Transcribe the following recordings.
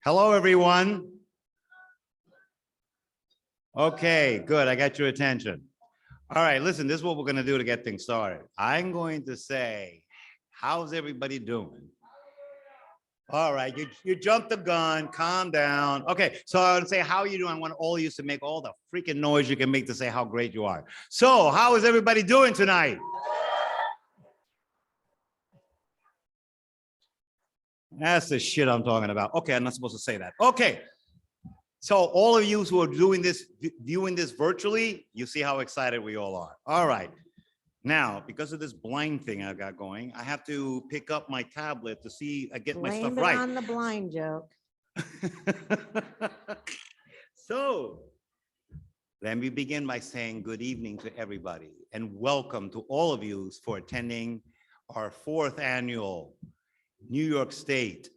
Hello, everyone. Okay, good. I got your attention. All right, listen, this is what we're going to do to get things started. I'm going to say, how's everybody doing? All right, you jumped the gun, calm down. Okay, so I would say, how are you doing? I want all of you to make all the freaking noise you can make to say how great you are. So how is everybody doing tonight? That's the shit I'm talking about. Okay, I'm not supposed to say that. Okay. So all of you who are doing this, viewing this virtually, you see how excited we all are. All right. Now, because of this blind thing I got going, I have to pick up my tablet to see I get my stuff right. Blame it on the blind joke. So let me begin by saying good evening to everybody and welcome to all of you for attending our 4th annual New York State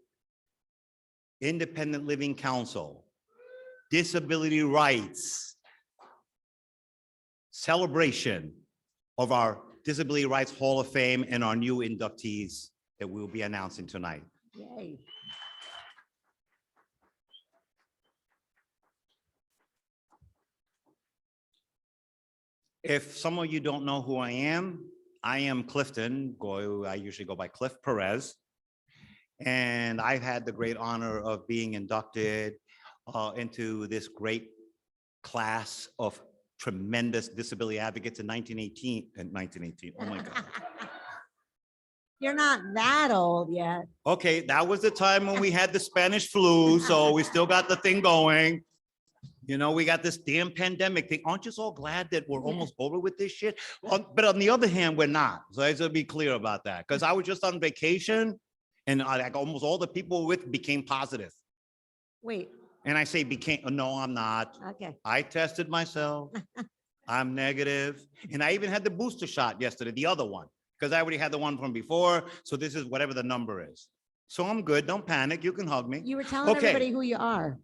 Independent Living Council Disability Rights celebration of our Disability Rights Hall of Fame and our new inductees that we'll be announcing tonight. Yay. If some of you don't know who I am Clifton. I usually go by Cliff Perez. And I've had the great honor of being inducted into this great class of tremendous disability advocates in 1918. Oh my God. You're not that old yet. Okay, that was the time when we had the Spanish flu, so we still got the thing going. You know, we got this damn pandemic thing. Aren't you so glad that we're almost over with this shit? But on the other hand, we're not. So I should be clear about that, because I was just on vacation and like almost all the people with became positive. Wait. And I say became, no, I'm not. Okay. I tested myself. I'm negative. And I even had the booster shot yesterday, the other one, because I already had the one from before. So this is whatever the number is. So I'm good. Don't panic. You can hug me. You were telling everybody who you are.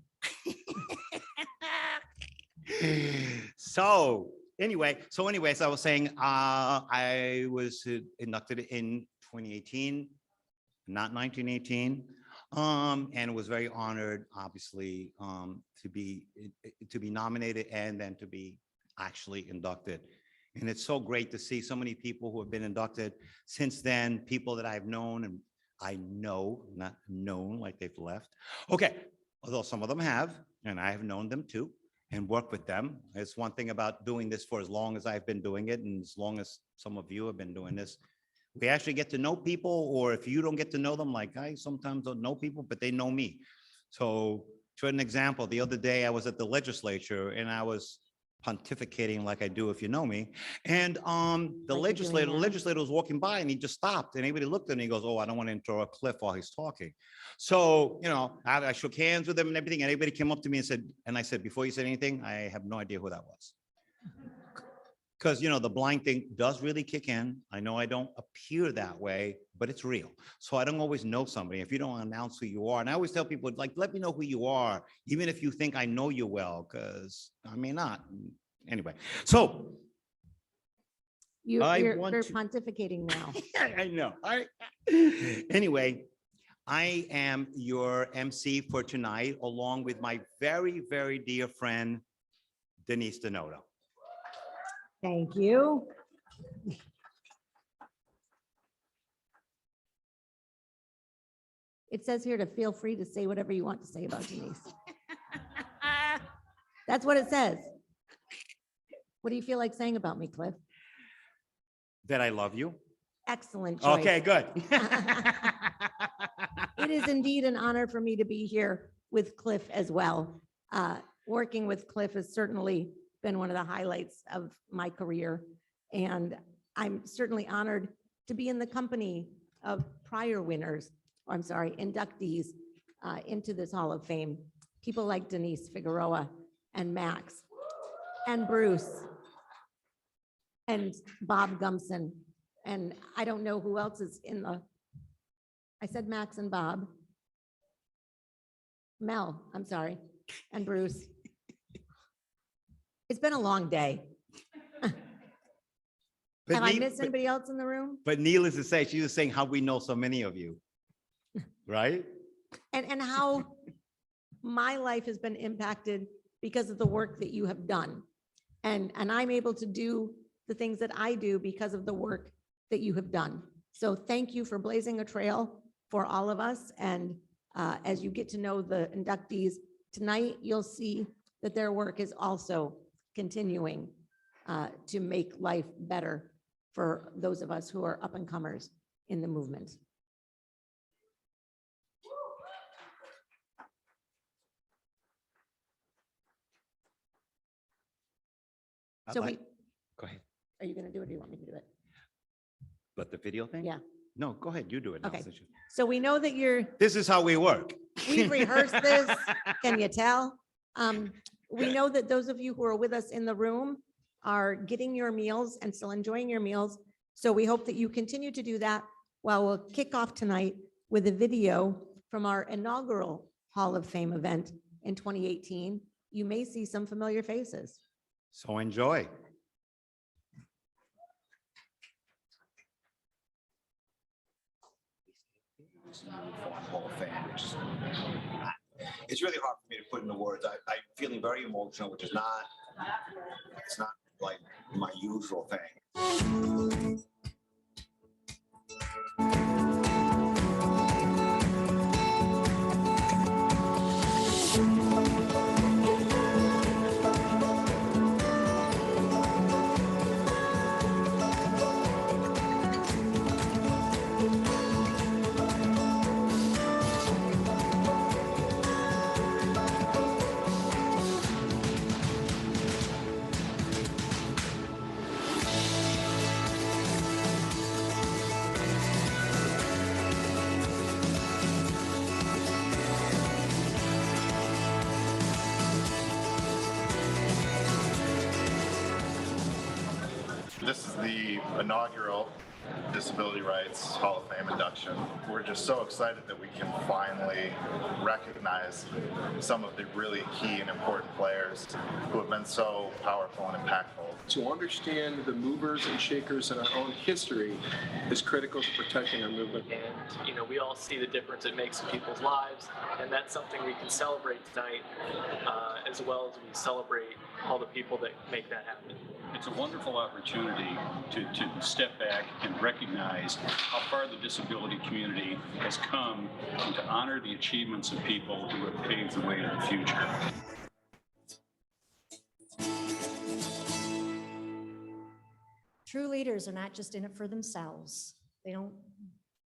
So anyways, I was saying I was inducted in 2018, not 1918. And was very honored, obviously, to be nominated and then to be actually inducted. And it's so great to see so many people who have been inducted since then, people that I've known and I know, not known like they've left. Okay, although some of them have, and I have known them too and worked with them. It's one thing about doing this for as long as I've been doing it and as long as some of you have been doing this. We actually get to know people, or if you don't get to know them, like I sometimes don't know people, but they know me. So for an example, the other day I was at the legislature and I was pontificating like I do if you know me. And the legislator was walking by and he just stopped and everybody looked at him and he goes, oh, I don't want to interrupt Cliff while he's talking. So, you know, I shook hands with him and everything, and everybody came up to me and said, and I said, before you said anything, I have no idea who that was. Because, you know, the blind thing does really kick in. I know I don't appear that way, but it's real. So I don't always know somebody if you don't announce who you are. And I always tell people, like, let me know who you are, even if you think I know you well, because I may not. Anyway, so. You're pontificating now. I know. Anyway, I am your MC for tonight, along with my very, very dear friend, Denise Donato. Thank you. It says here to feel free to say whatever you want to say about Denise. That's what it says. What do you feel like saying about me, Cliff? That I love you. Excellent choice. Okay, good. It is indeed an honor for me to be here with Cliff as well. Working with Cliff has certainly been one of the highlights of my career. And I'm certainly honored to be in the company of prior winners, inductees into this Hall of Fame. People like Denise Figueroa and Max and Bruce and Bob Gumpson. And I don't know who else is in the, I said Max and Bob. Mel, I'm sorry, and Bruce. It's been a long day. Have I missed anybody else in the room? But needless to say, she was saying how we know so many of you, right? And how my life has been impacted because of the work that you have done. And I'm able to do the things that I do because of the work that you have done. So thank you for blazing a trail for all of us. And as you get to know the inductees tonight, you'll see that their work is also continuing to make life better for those of us who are up and comers in the movement. So Go ahead. are you going to do it or do you want me to do it? But the video thing? Yeah. No, go ahead. You do it now. Okay. since you- So we know that This is how we work. we've rehearsed this. Can you tell? We know that those of you who are with us in the room are getting your meals and still enjoying your meals. So we hope that you continue to do that while we'll kick off tonight with a video from our inaugural Hall of Fame event in 2018. You may see some familiar faces. So enjoy. Hall of Fame, which is, it's really hard for me to put into words. I'm feeling very emotional, which is it's not like my usual thing. This is the inaugural Disability Rights Hall of Fame induction. We're just so excited that we can finally recognize some of the really key and important players who have been so powerful and impactful. To understand the movers and shakers in our own history is critical to protecting our movement. And, we all see the difference it makes in people's lives, and that's something we can celebrate tonight, as well as we celebrate all the people that make that happen. It's a wonderful opportunity to step back and recognize how far the disability community has come and to honor the achievements of people who have paved the way to the future. True leaders are not just in it for themselves. They don't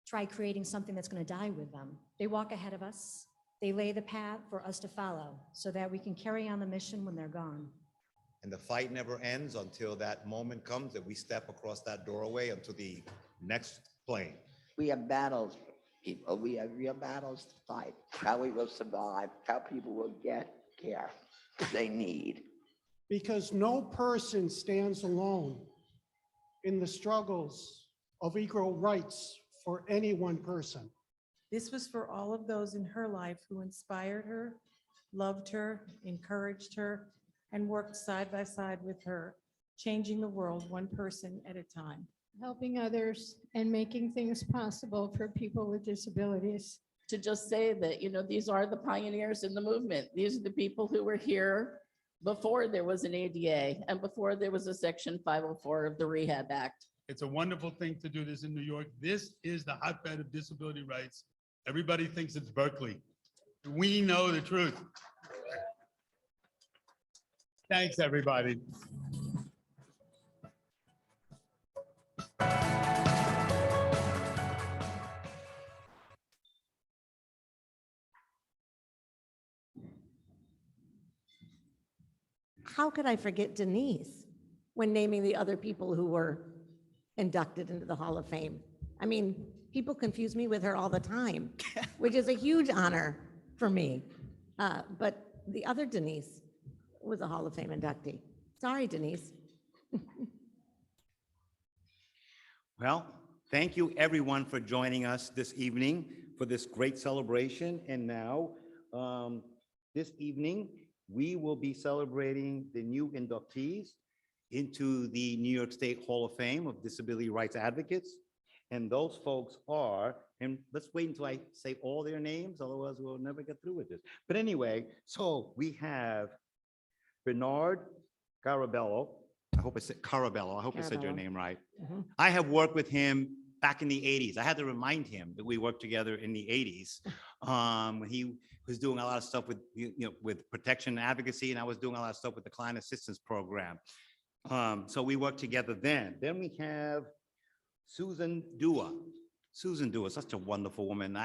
try creating something that's going to die with them. They walk ahead of us. They lay the path for us to follow so that we can carry on the mission when they're gone. And the fight never ends until that moment comes that we step across that doorway onto the next plane. We have battles, people. We have real battles to fight. How we will survive, how people will get care they need. Because no person stands alone in the struggles of equal rights for any one person. This was for all of those in her life who inspired her, loved her, encouraged her, and worked side by side with her, changing the world one person at a time. Helping others and making things possible for people with disabilities. To just say that, these are the pioneers in the movement. These are the people who were here before there was an ADA and before there was a Section 504 of the Rehab Act. It's a wonderful thing to do this in New York. This is the hotbed of disability rights. Everybody thinks it's Berkeley. We know the truth. Thanks, everybody. How could I forget Denise when naming the other people who were inducted into the Hall of Fame? I mean, people confuse me with her all the time, which is a huge honor for me. But the other Denise was a Hall of Fame inductee. Sorry, Denise. Well, thank you everyone for joining us this evening for this great celebration. And now, this evening, we will be celebrating the new inductees into the New York State Hall of Fame of Disability Rights Advocates. And those folks are, and let's wait until I say all their names, otherwise we'll never get through with this. But anyway, so we have Bernard Carabello. I hope I said Carabello. I hope I said your Carabello. name right. Mhm. I have worked with him back in the 80s. I had to remind him that we worked together in the 80s. When he was doing a lot of stuff with, with protection and advocacy, and I was doing a lot of stuff with the client assistance program. So we worked together then. Then we have Susan Duha. Susan Duha, such a wonderful woman.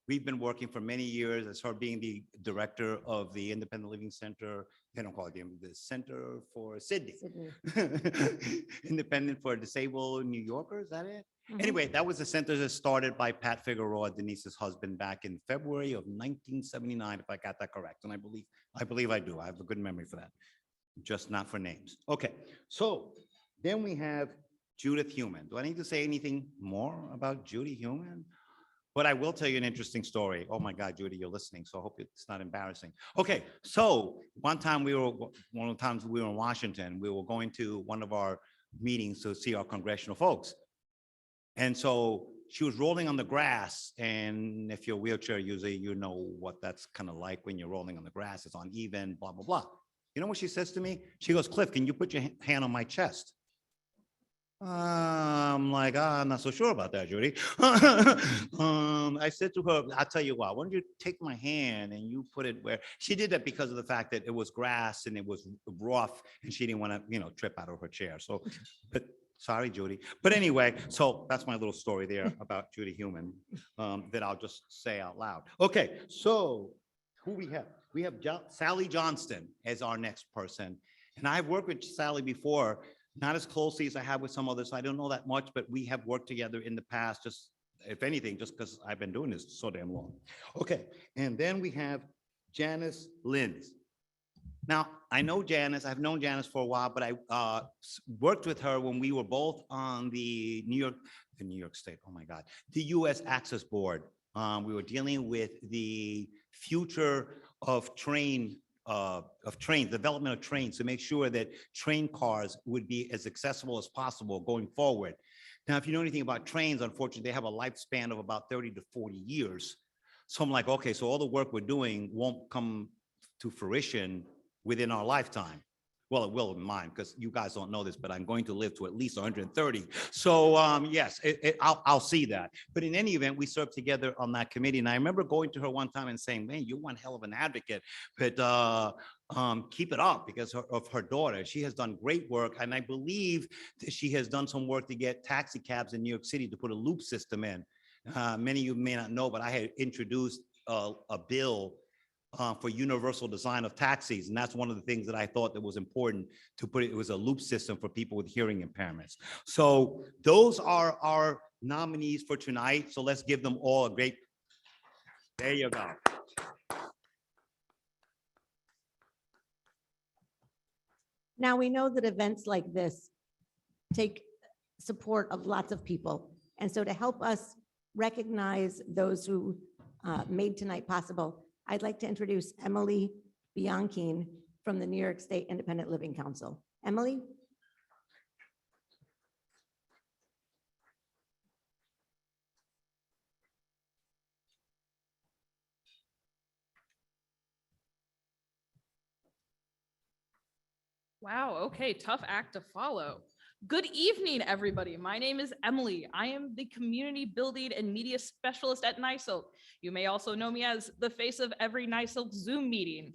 We've been working for many years as her being the director of the Independent Living Center. They don't call it the Center for Sydney. Independent for Disabled New Yorkers, is that it? Anyway, that was a center that started by Pat Figueroa, Denise's husband, back in February of 1979, if I got that correct. And I believe I do. I have a good memory for that, just not for names. Okay, so then we have Judith Heumann. Do I need to say anything more about Judy Heumann? But I will tell you an interesting story. Oh my God, Judy, you're listening, so I hope it's not embarrassing. Okay, so one of the times we were in Washington, we were going to one of our meetings to see our congressional folks. And so she was rolling on the grass, and if you're a wheelchair user, you know what that's kind of like when you're rolling on the grass. It's uneven, blah, blah, blah. You know what she says to me? She goes, "Cliff, can you put your hand on my chest?" I'm like, I'm not so sure about that, Judy. I said to her, I'll tell you what, why don't you take my hand and you put it where she did that because of the fact that it was grass and it was rough and she didn't want to, trip out of her chair. So, but sorry, Judy. But anyway, so that's my little story there about Judy Heumann that I'll just say out loud. Okay, so who we have? We have Sally Johnston as our next person. And I've worked with Sally before. Not as closely as I have with some others. So I don't know that much, but we have worked together in the past, just if anything, just because I've been doing this so damn long. Okay, and then we have Janice Linds. Now, I know Janice, I've known Janice for a while, but I worked with her when we were both on the New York State, oh my God, the US Access Board. We were dealing with the future of trains, development of trains to make sure that train cars would be as accessible as possible going forward. Now, if you know anything about trains, unfortunately, they have a lifespan of about 30 to 40 years. So I'm like, okay, so all the work we're doing won't come to fruition within our lifetime. Well, it will in mine, because you guys don't know this, but I'm going to live to at least 130. So yes, I'll see that. But in any event, we served together on that committee. And I remember going to her one time and saying, man, you're one hell of an advocate, but keep it up because of her daughter. She has done great work. And I believe that she has done some work to get taxi cabs in New York City to put a loop system in. Many of you may not know, but I had introduced a bill for universal design of taxis. And that's one of the things that I thought that was important to put it was a loop system for people with hearing impairments. So those are our nominees for tonight. So let's give them all a great, there you go. Now, we know that events like this take support of lots of people. And so to help us recognize those who made tonight possible, I'd like to introduce Emily Bianchin from the New York State Independent Living Council. Emily? Wow, okay, tough act to follow. Good evening, everybody. My name is Emily. I am the Community Building and Media Specialist at NYSILC. You may also know me as the face of every NYSILC Zoom meeting.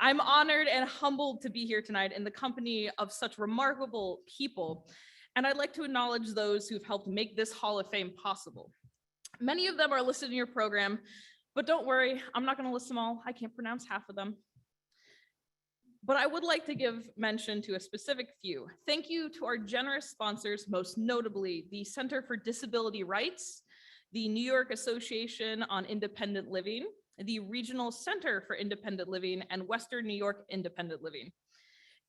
I'm honored and humbled to be here tonight in the company of such remarkable people, and I'd like to acknowledge those who've helped make this Hall of Fame possible. Many of them are listed in your program, but don't worry, I'm not going to list them all. I can't pronounce half of them. But I would like to give mention to a specific few. Thank you to our generous sponsors, most notably the Center for Disability Rights, the New York Association on Independent Living, the Regional Center for Independent Living, and Western New York Independent Living.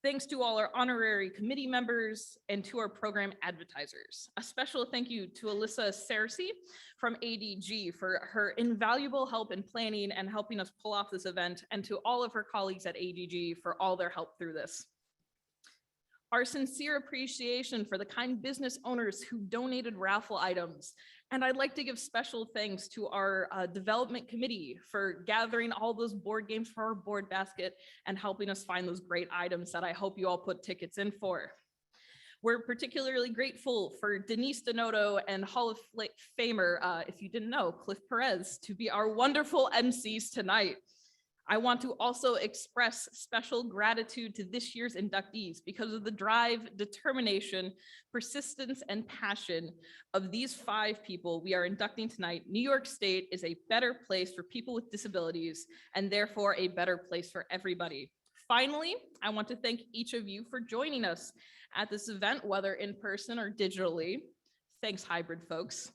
Thanks to all our honorary committee members and to our program advertisers. A special thank you to Alyssa Cersey from ADG for her invaluable help in planning and helping us pull off this event, and to all of her colleagues at ADG for all their help through this. Our sincere appreciation for the kind business owners who donated raffle items. And I'd like to give special thanks to our development committee for gathering all those board games for our board basket and helping us find those great items that I hope you all put tickets in for. We're particularly grateful for Denise Donato and Hall of Famer, if you didn't know, Cliff Perez, to be our wonderful MCs tonight. I want to also express special gratitude to this year's inductees because of the drive, determination, persistence, and passion of these 5 people we are inducting tonight. New York State is a better place for people with disabilities and therefore a better place for everybody. Finally, I want to thank each of you for joining us at this event, whether in person or digitally. Thanks, hybrid folks,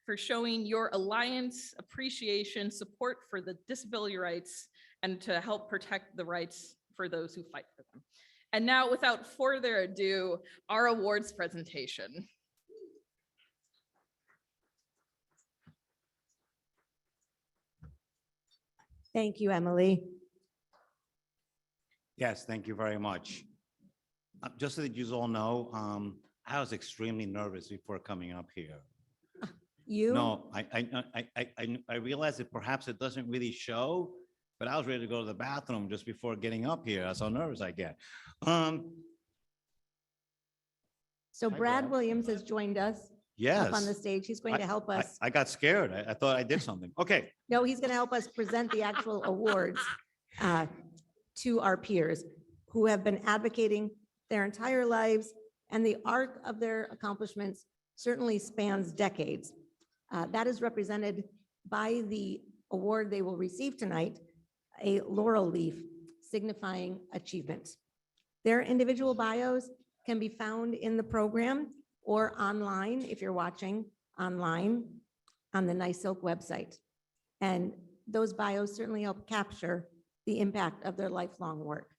for showing your alliance, appreciation, support for the disability rights, and to help protect the rights for those who fight for them. And now, without further ado, our awards presentation. Thank you, Emily. Yes, thank you very much. Just so that you all know, I was extremely nervous before coming up here. You? No, I realized that perhaps it doesn't really show, but I was ready to go to the bathroom just before getting up here. That's how nervous I get. So Hi, Brad Brad. Williams has joined us Yes. up on the stage. He's going to help us. I got scared. I thought I did something. Okay. No, he's going to help us present the actual awards to our peers who have been advocating their entire lives, and the arc of their accomplishments certainly spans decades. That is represented by the award they will receive tonight, a laurel leaf signifying achievement. Their individual bios can be found in the program or online if you're watching online on the NYSILC website. And those bios certainly help capture the impact of their lifelong work.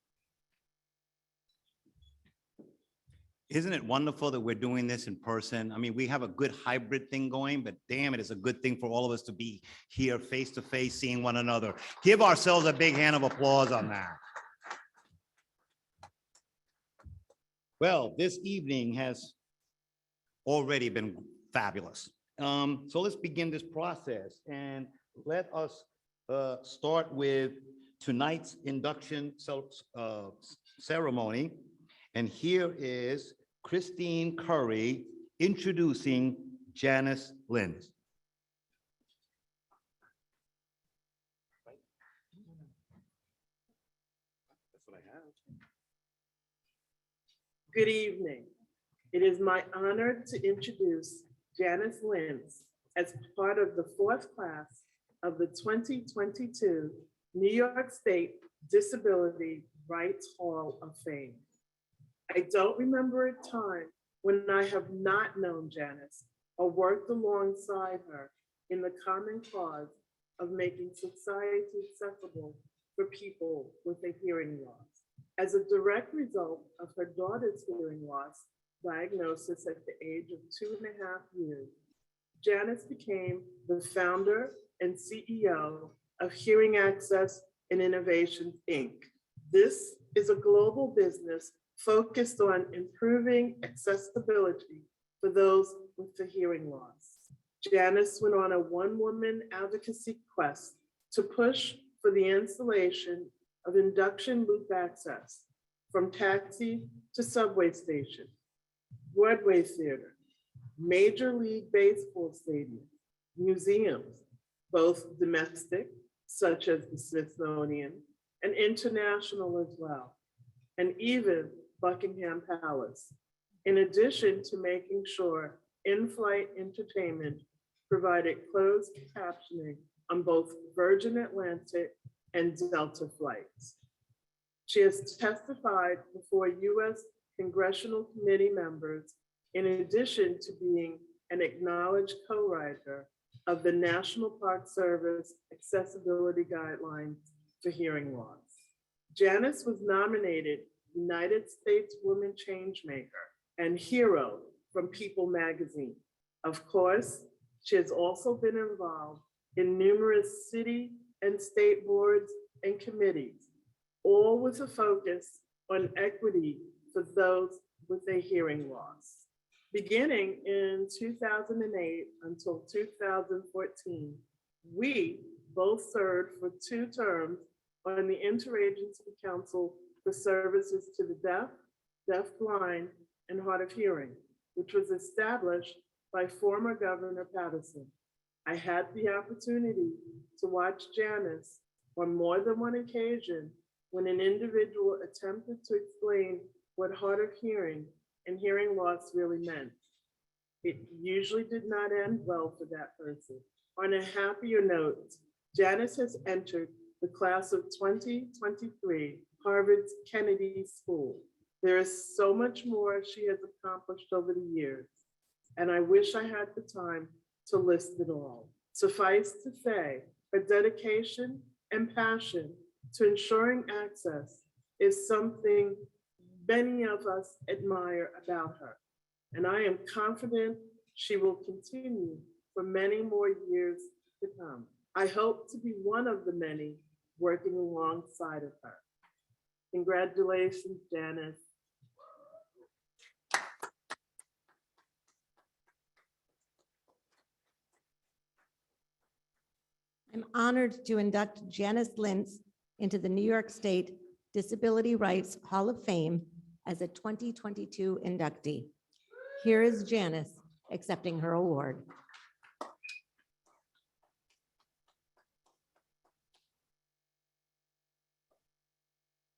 Isn't it wonderful that we're doing this in person? I mean, we have a good hybrid thing going, but damn, it is a good thing for all of us to be here face to face, seeing one another. Give ourselves a big hand of applause on that. Well, this evening has already been fabulous. So let's begin this process and let us start with tonight's induction ceremony. And here is Christine Curry introducing Janice Linds. Good evening. It is my honor to introduce Janice Linds as part of the 4th class of the 2022 New York State Disability Rights Hall of Fame. I don't remember a time when I have not known Janice or worked alongside her in the common cause of making society accessible for people with a hearing loss. As a direct result of her daughter's hearing loss diagnosis at the age of 2.5 years, Janice became the founder and CEO of Hearing Access and Innovation, Inc. This is a global business focused on improving accessibility for those with the hearing loss. Janice went on a one-woman advocacy quest to push for the installation of induction loop access from taxi to subway station, Broadway theater, Major League Baseball stadium, museums, both domestic, such as the Smithsonian, and international as well, and even Buckingham Palace, in addition to making sure in-flight entertainment provided closed captioning on both Virgin Atlantic and Delta flights. She has testified before U.S. congressional committee members, in addition to being an acknowledged co-writer of the National Park Service Accessibility Guidelines for Hearing Loss. Janice was nominated United States Woman Changemaker and Hero from People magazine. Of course, she has also been involved in numerous city and state boards and committees, all with a focus on equity for those with a hearing loss. Beginning in 2008 until 2014, we both served for 2 terms on the Interagency Council for Services to the Deaf, Deafblind, and Hard of Hearing, which was established by former Governor Patterson. I had the opportunity to watch Janice on more than one occasion when an individual attempted to explain what hard of hearing and hearing loss really meant. It usually did not end well for that person. On a happier note, Janice has entered the class of 2023, Harvard's Kennedy School. There is so much more she has accomplished over the years, and I wish I had the time to list it all. Suffice to say, her dedication and passion to ensuring access is something many of us admire about her, and I am confident she will continue for many more years to come. I hope to be one of the many working alongside of her. Congratulations, Janice. I'm honored to induct Janice Lynch into the New York State Disability Rights Hall of Fame as a 2022 inductee. Here is Janice accepting her award.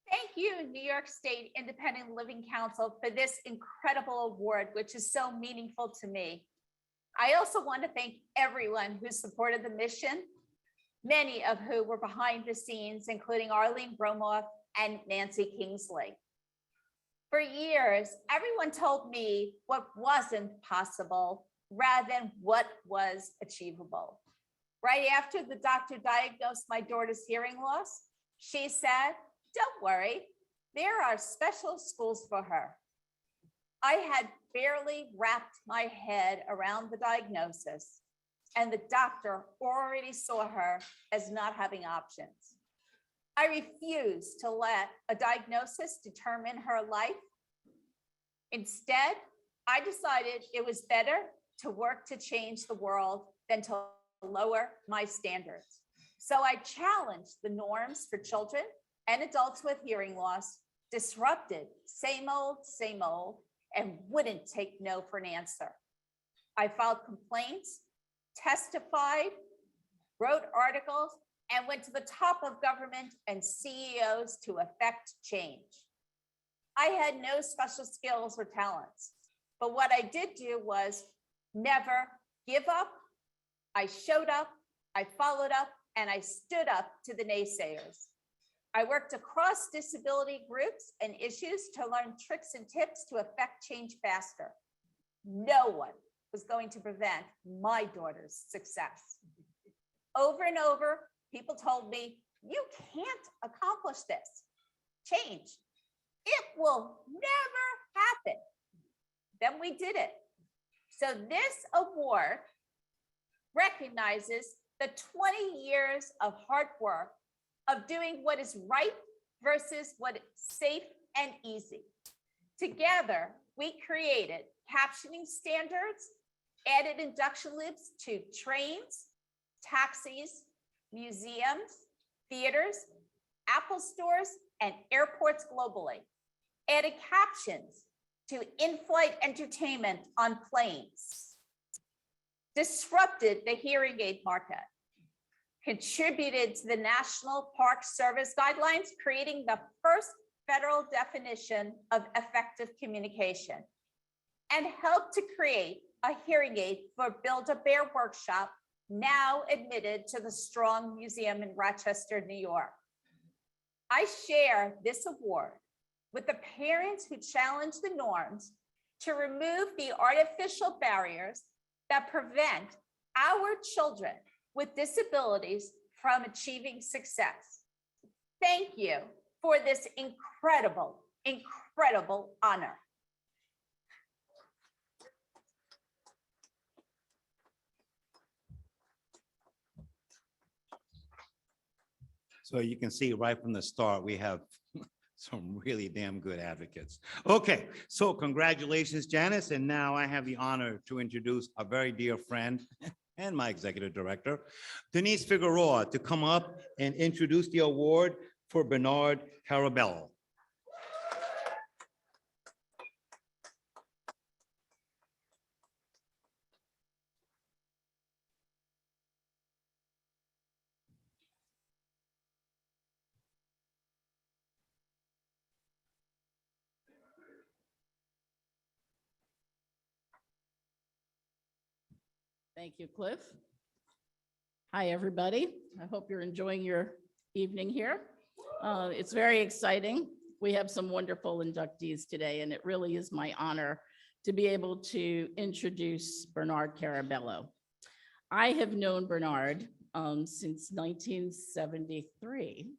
Thank you, New York State Independent Living Council, for this incredible award, which is so meaningful to me. I also want to thank everyone who supported the mission, many of who were behind the scenes, including Arlene Bromoff and Nancy Kingsley. For years, everyone told me what wasn't possible rather than what was achievable. Right after the doctor diagnosed my daughter's hearing loss, she said, "Don't worry, there are special schools for her." I had barely wrapped my head around the diagnosis, and the doctor already saw her as not having options. I refused to let a diagnosis determine her life. Instead, I decided it was better to work to change the world than to lower my standards. So I challenged the norms for children and adults with hearing loss, disrupted same old, and wouldn't take no for an answer. I filed complaints, testified, wrote articles, and went to the top of government and CEOs to effect change. I had no special skills or talents, but what I did do was never give up. I showed up, I followed up, and I stood up to the naysayers. I worked across disability groups and issues to learn tricks and tips to affect change faster. No one was going to prevent my daughter's success. Over and over, people told me, "You can't accomplish this. Change. It will never happen." Then we did it. So this award recognizes the 20 years of hard work of doing what is right versus what is safe and easy. Together, we created captioning standards, added induction loops to trains, taxis, museums, theaters, Apple stores, and airports globally, added captions to in-flight entertainment on planes, disrupted the hearing aid market, contributed to the National Park Service guidelines, creating the first federal definition of effective communication, and helped to create a hearing aid for Build-A-Bear workshop, now admitted to the Strong Museum in Rochester, New York. I share this award with the parents who challenge the norms to remove the artificial barriers that prevent our children with disabilities from achieving success. Thank you for this incredible, incredible honor. So you can see right from the start, we have Some really damn good advocates. Okay, so congratulations, Janice. And now I have the honor to introduce a very dear friend and my executive director, Denise Figueroa, to come up and introduce the award for Bernard Carabello. Thank you, Cliff. Hi, everybody. I hope you're enjoying your evening here. It's very exciting. We have some wonderful inductees today, and it really is my honor to be able to introduce Bernard Carabello. I have known Bernard since 1973,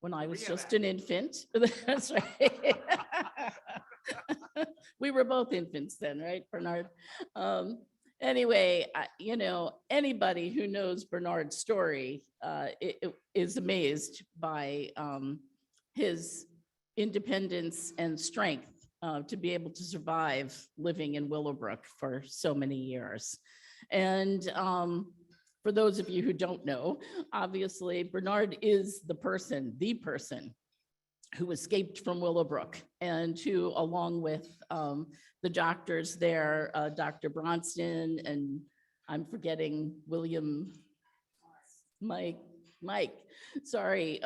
when I was just an infant. That's right. We were both infants then, right, Bernard? Anyway, you know, anybody who knows Bernard's story is amazed by his independence and strength to be able to survive living in Willowbrook for so many years. And for those of you who don't know, obviously, Bernard is the person who escaped from Willowbrook and who, along with the doctors there, Dr. Johnston, and I'm forgetting Mike, sorry.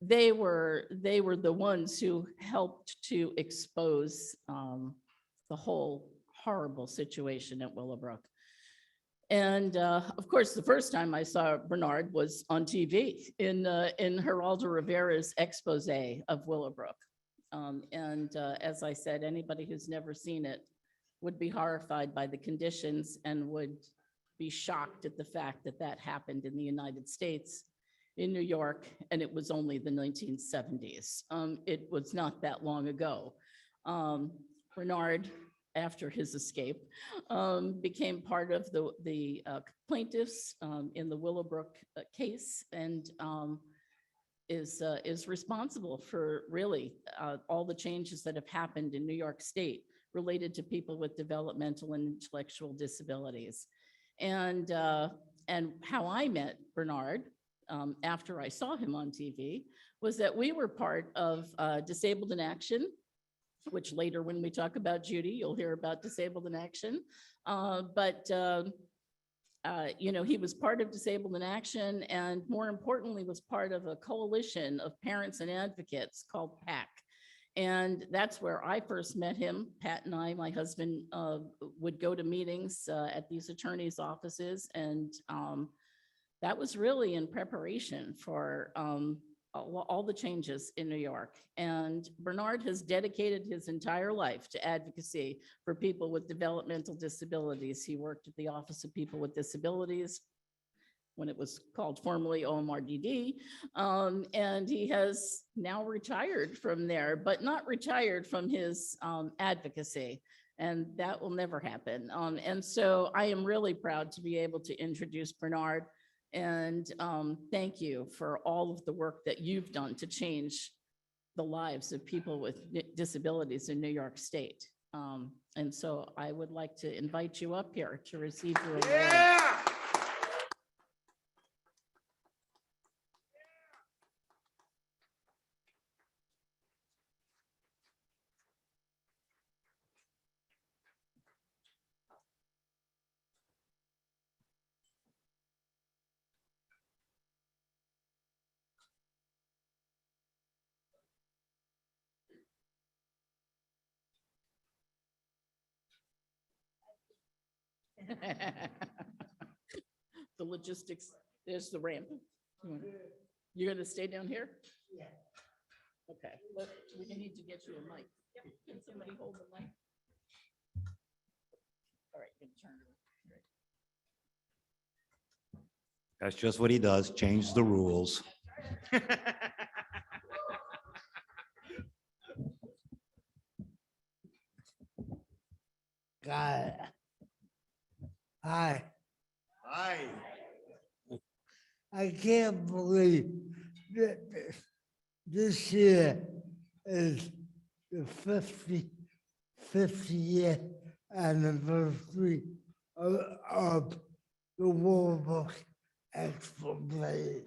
They were the ones who helped to expose the whole horrible situation at Willowbrook. And of course, the first time I saw Bernard was on TV in Geraldo Rivera's expose of Willowbrook. As I said, anybody who's never seen it would be horrified by the conditions and would be shocked at the fact that that happened in the United States, in New York, and it was only the 1970s. It was not that long ago. Bernard, after his escape, became part of the plaintiffs in the Willowbrook case, and is responsible for really all the changes that have happened in New York State related to people with developmental and intellectual disabilities. And how I met Bernard after I saw him on TV was that we were part of Disabled in Action, which later when we talk about Judy, you'll hear about Disabled in Action. You know, he was part of Disabled in Action, and more importantly, was part of a coalition of parents and advocates called PAC. And that's where I first met him. Pat and I, my husband, would go to meetings at these attorneys' offices. And that was really in preparation for all the changes in New York. And Bernard has dedicated his entire life to advocacy for people with developmental disabilities. He worked at the Office of People with Disabilities when it was called formerly OMRDD. And he has now retired from there, but not retired from his advocacy. And that will never happen. And so I am really proud to be able to introduce Bernard. And thank you for all of the work that you've done to change the lives of people with disabilities in New York State. And so I would like to invite you up here to receive your award. Yeah! The logistics, there's the ramp. You're gonna stay down here? Yeah. Okay, we need to get you a mic. Can somebody hold the mic? All right, good turn. That's just what he does, change the rules. God. Hi. Hi. I can't believe that This year is the 50th anniversary of the World Book Expo.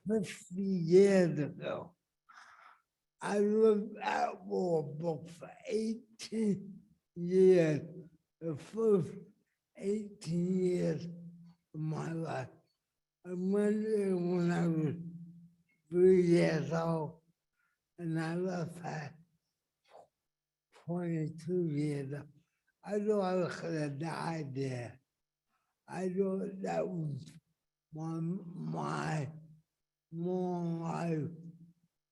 50 years ago, I lived at World Book for 18 years, the first 18 years of my life. I went there when I was 3 years old, and I left at 22 years old. I thought I could have died there. I thought that was my long life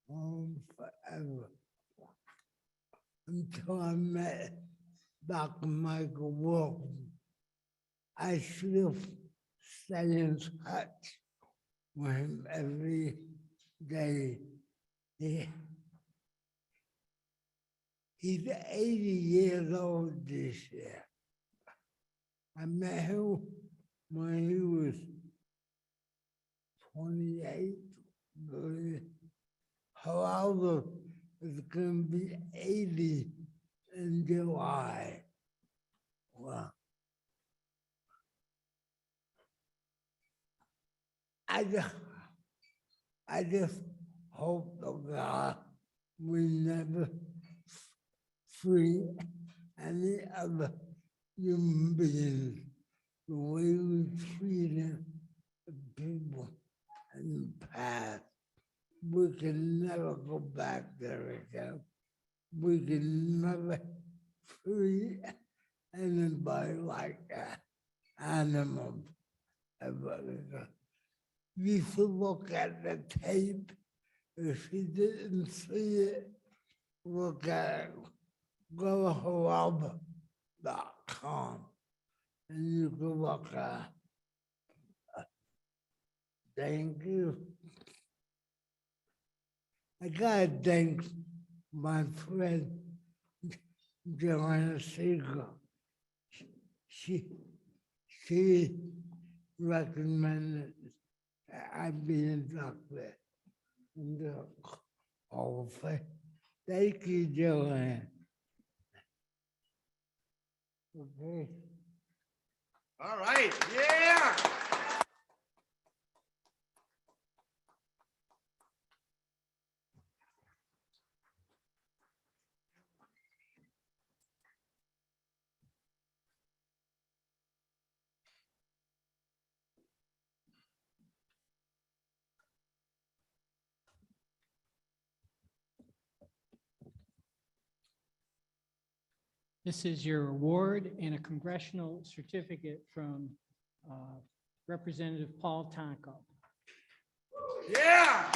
home forever. Until I met Dr. Michael Wilson. I still stay in touch with him every day. He's 80 years old this year. I met him when he was 28. However, it's going to be 80 in July. Well, I just hope to God we never free any other human beings the way we treated the people in the past. We can never go back there again. We can never free anybody like that animal ever again. You should look at the tape. If you didn't see it, look at it. Go to Hub.com and you can look at it. Thank you. I gotta thank my friend Janice Lintz. She recommended that I be inducted in the Hall of Fame. Thank you, Joanne. Okay. All right, yeah. This is your award and a congressional certificate from Representative Paul Tonko. Yeah.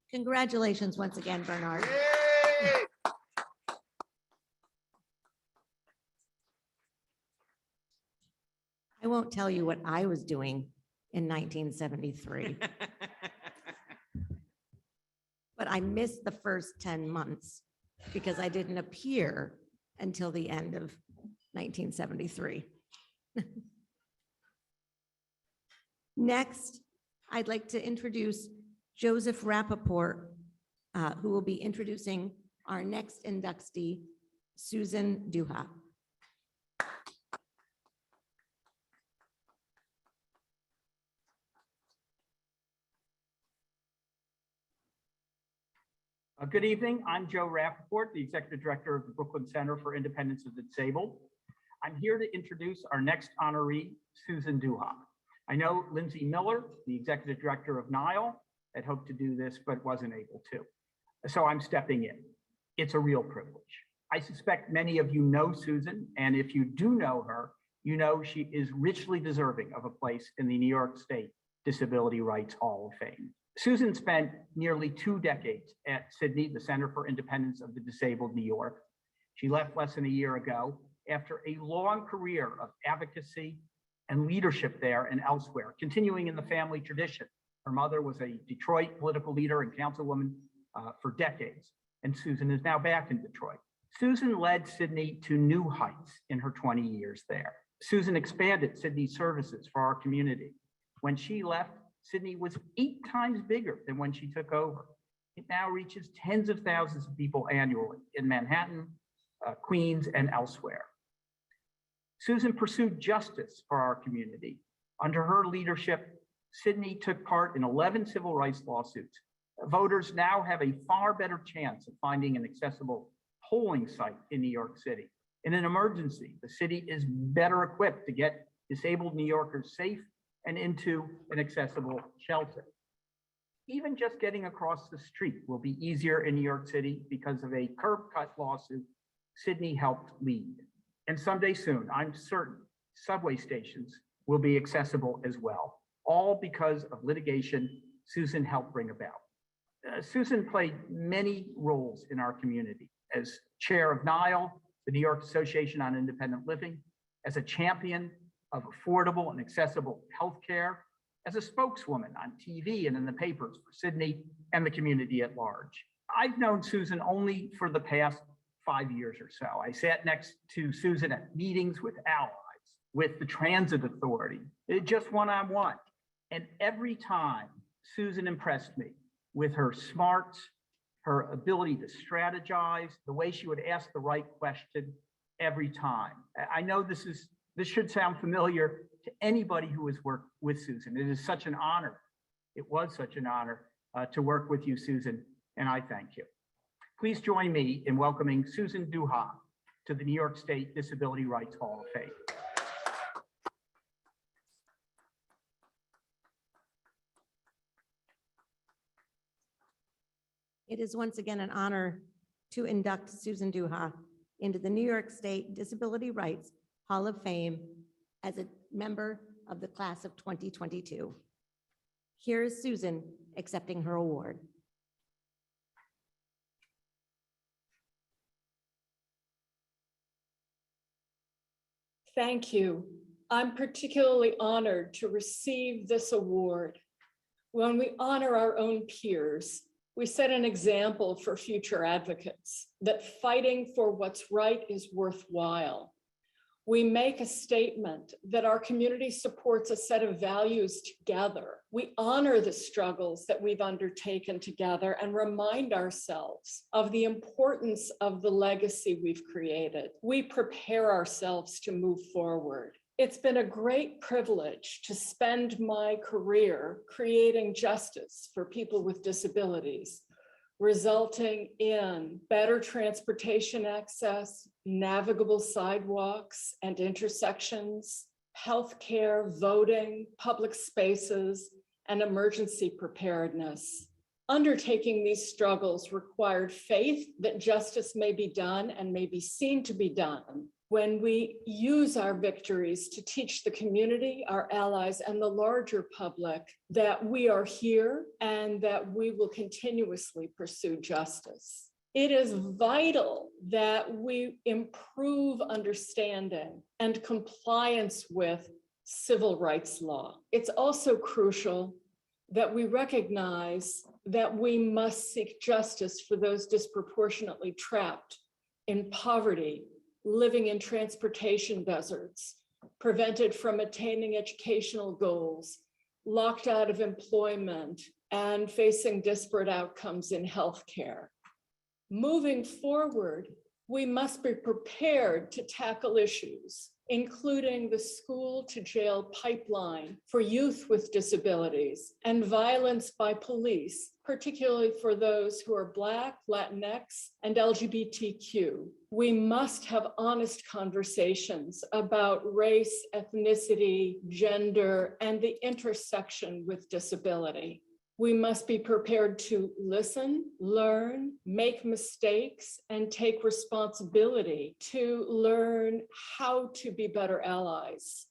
Congratulations once again, Bernard. I won't tell you what I was doing in 1973. But I missed the first 10 months because I didn't appear until the end of 1973. Next, I'd like to introduce Joseph Rappaport, who will be introducing our next inductee, Susan Duha. Good evening. I'm Joe Rappaport, the Executive Director of the Brooklyn Center for Independence of the Disabled. I'm here to introduce our next honoree, Susan Duha. I know Lindsay Miller, the Executive Director of NYSILC, had hoped to do this but wasn't able to. So I'm stepping in. It's a real privilege. I suspect many of you know Susan, and if you do know her, you know she is richly deserving of a place in the New York State Disability Rights Hall of Fame. Susan spent nearly 2 decades at Sydney, the Center for Independence of the Disabled, New York. She left less than a year ago after a long career of advocacy and leadership there and elsewhere, continuing in the family tradition. Her mother was a Detroit political leader and councilwoman for decades, and Susan is now back in Detroit. Susan led Sydney to new heights in her 20 years there. Susan expanded Sydney's services for our community. When she left, Sydney was 8 times bigger than when she took over. It now reaches tens of thousands of people annually in Manhattan, Queens, and elsewhere. Susan pursued justice for our community. Under her leadership, Sydney took part in 11 civil rights lawsuits. Voters now have a far better chance of finding an accessible polling site in New York City. In an emergency, the city is better equipped to get disabled New Yorkers safe and into an accessible shelter. Even just getting across the street will be easier in New York City because of a curb cut lawsuit Sydney helped lead. And someday soon, I'm certain, subway stations will be accessible as well, all because of litigation Susan helped bring about. Susan played many roles in our community as chair of NYSILC, the New York Association on Independent Living, as a champion of affordable and accessible healthcare, as a spokeswoman on TV and in the papers for Sydney and the community at large. I've known Susan only for the past 5 years or so. I sat next to Susan at meetings with allies, with the Transit Authority, just one-on-one. And every time Susan impressed me with her smarts, her ability to strategize, the way she would ask the right question every time. I know this should sound familiar to anybody who has worked with Susan. It is such an honor. It was such an honor to work with you, Susan, and I thank you. Please join me in welcoming Susan Duha to the New York State Disability Rights Hall of Fame. It is once again an honor to induct Susan Duha into the New York State Disability Rights Hall of Fame as a member of the class of 2022. Here is Susan accepting her award. Thank you. I'm particularly honored to receive this award. When we honor our own peers, we set an example for future advocates that fighting for what's right is worthwhile. We make a statement that our community supports a set of values together. We honor the struggles that we've undertaken together and remind ourselves of the importance of the legacy we've created. We prepare ourselves to move forward. It's been a great privilege to spend my career creating justice for people with disabilities, resulting in better transportation access, navigable sidewalks and intersections, healthcare, voting, public spaces, and emergency preparedness. Undertaking these struggles required faith that justice may be done and may be seen to be done. When we use our victories to teach the community, our allies, and the larger public that we are here and that we will continuously pursue justice. It is vital that we improve understanding and compliance with civil rights law. It's also crucial that we recognize that we must seek justice for those disproportionately trapped in poverty, living in transportation deserts, prevented from attaining educational goals, locked out of employment, and facing disparate outcomes in healthcare. Moving forward, we must be prepared to tackle issues, including the school to jail pipeline for youth with disabilities and violence by police, particularly for those who are Black, Latinx, and LGBTQ. We must have honest conversations about race, ethnicity, gender, and the intersection with disability. We must be prepared to listen, learn, make mistakes, and take responsibility to learn how to be better allies.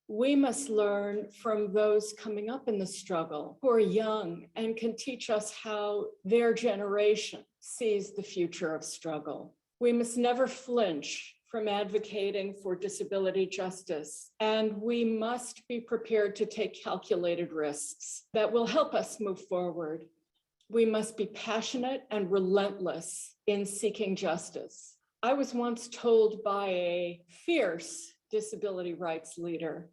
We must learn from those coming up in the struggle who are young and can teach us how their generation sees the future of struggle. We must never flinch from advocating for disability justice, and we must be prepared to take calculated risks that will help us move forward. We must be passionate and relentless in seeking justice. I was once told by a fierce disability rights leader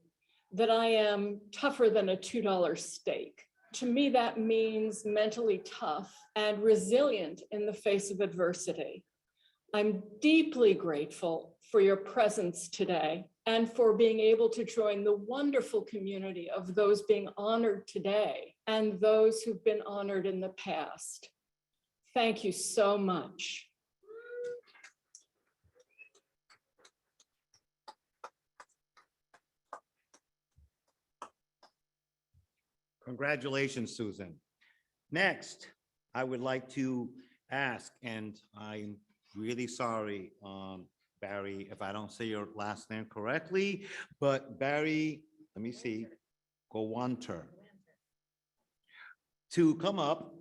that I am tougher than a $2 steak. To me, that means mentally tough and resilient in the face of adversity. I'm deeply grateful for your presence today and for being able to join the wonderful community of those being honored today and those who've been honored in the past. Thank you so much. Congratulations, Susan. Next, I would like to ask, and I'm really sorry, Barry, if I don't say your last name correctly, but Barry, let me see, Gawanter, to come up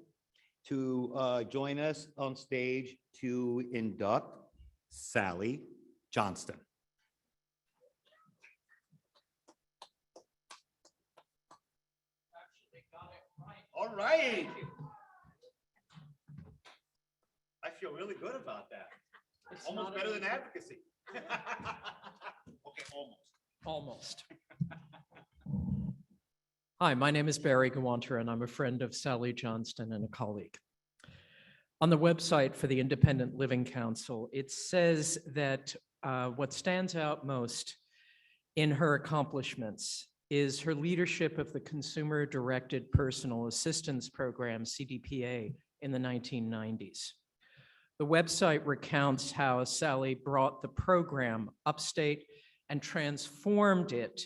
to join us on stage to induct Sally Johnston. All right. I feel really good about that. It's Almost not better than easy. advocacy. Okay, almost. Almost. Hi, my name is Barry Gawanter, and I'm a friend of Sally Johnston and a colleague. On the website for the Independent Living Council, it says that what stands out most in her accomplishments is her leadership of the Consumer Directed Personal Assistance Program, CDPA, in the 1990s. The website recounts how Sally brought the program upstate and transformed it,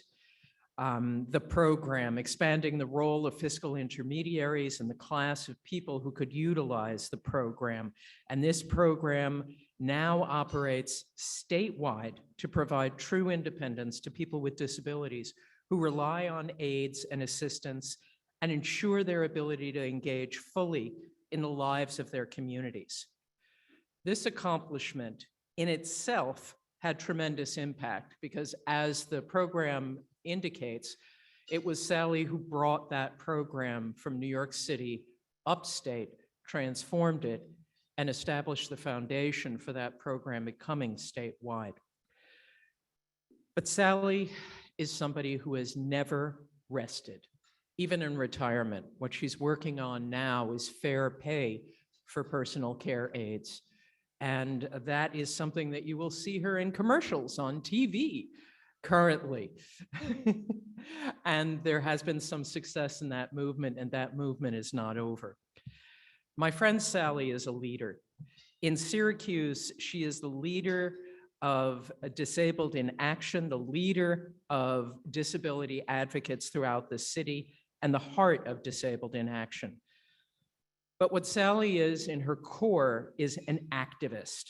the program, expanding the role of fiscal intermediaries and the class of people who could utilize the program. And this program now operates statewide to provide true independence to people with disabilities who rely on aids and assistance and ensure their ability to engage fully in the lives of their communities. This accomplishment in itself had tremendous impact because, as the program indicates, it was Sally who brought that program from New York City upstate, transformed it, and established the foundation for that program becoming statewide. But Sally is somebody who has never rested, even in retirement. What she's working on now is fair pay for personal care aides. And that is something that you will see her in commercials on TV currently. And there has been some success in that movement, and that movement is not over. My friend Sally is a leader. In Syracuse, she is the leader of Disabled in Action, the leader of disability advocates throughout the city, and the heart of Disabled in Action. But what Sally is in her core is an activist,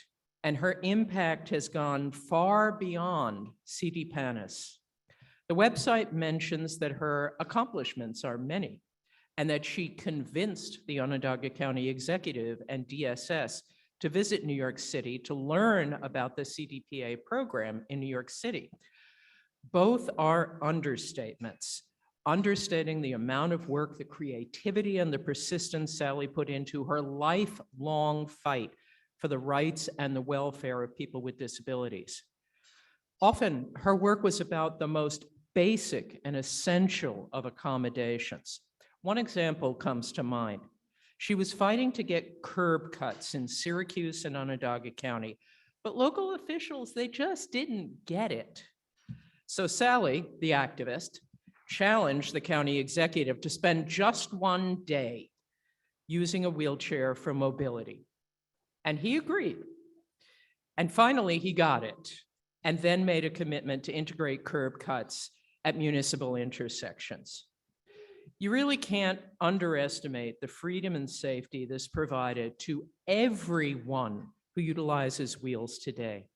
and her impact has gone far beyond C.D. Panis. The website mentions that her accomplishments are many, and that she convinced the Onondaga County Executive and DSS to visit New York City to learn about the CDPA program in New York City. Both are understatements, understating the amount of work, the creativity, and the persistence Sally put into her lifelong fight for the rights and the welfare of people with disabilities. Often, her work was about the most basic and essential of accommodations. One example comes to mind. She was fighting to get curb cuts in Syracuse and Onondaga County, but local officials, they just didn't get it. So Sally, the activist, challenged the county executive to spend just one day using a wheelchair for mobility. And he agreed. And finally, he got it, and then made a commitment to integrate curb cuts at municipal intersections. You really can't underestimate the freedom and safety this provided to everyone who utilizes wheels today.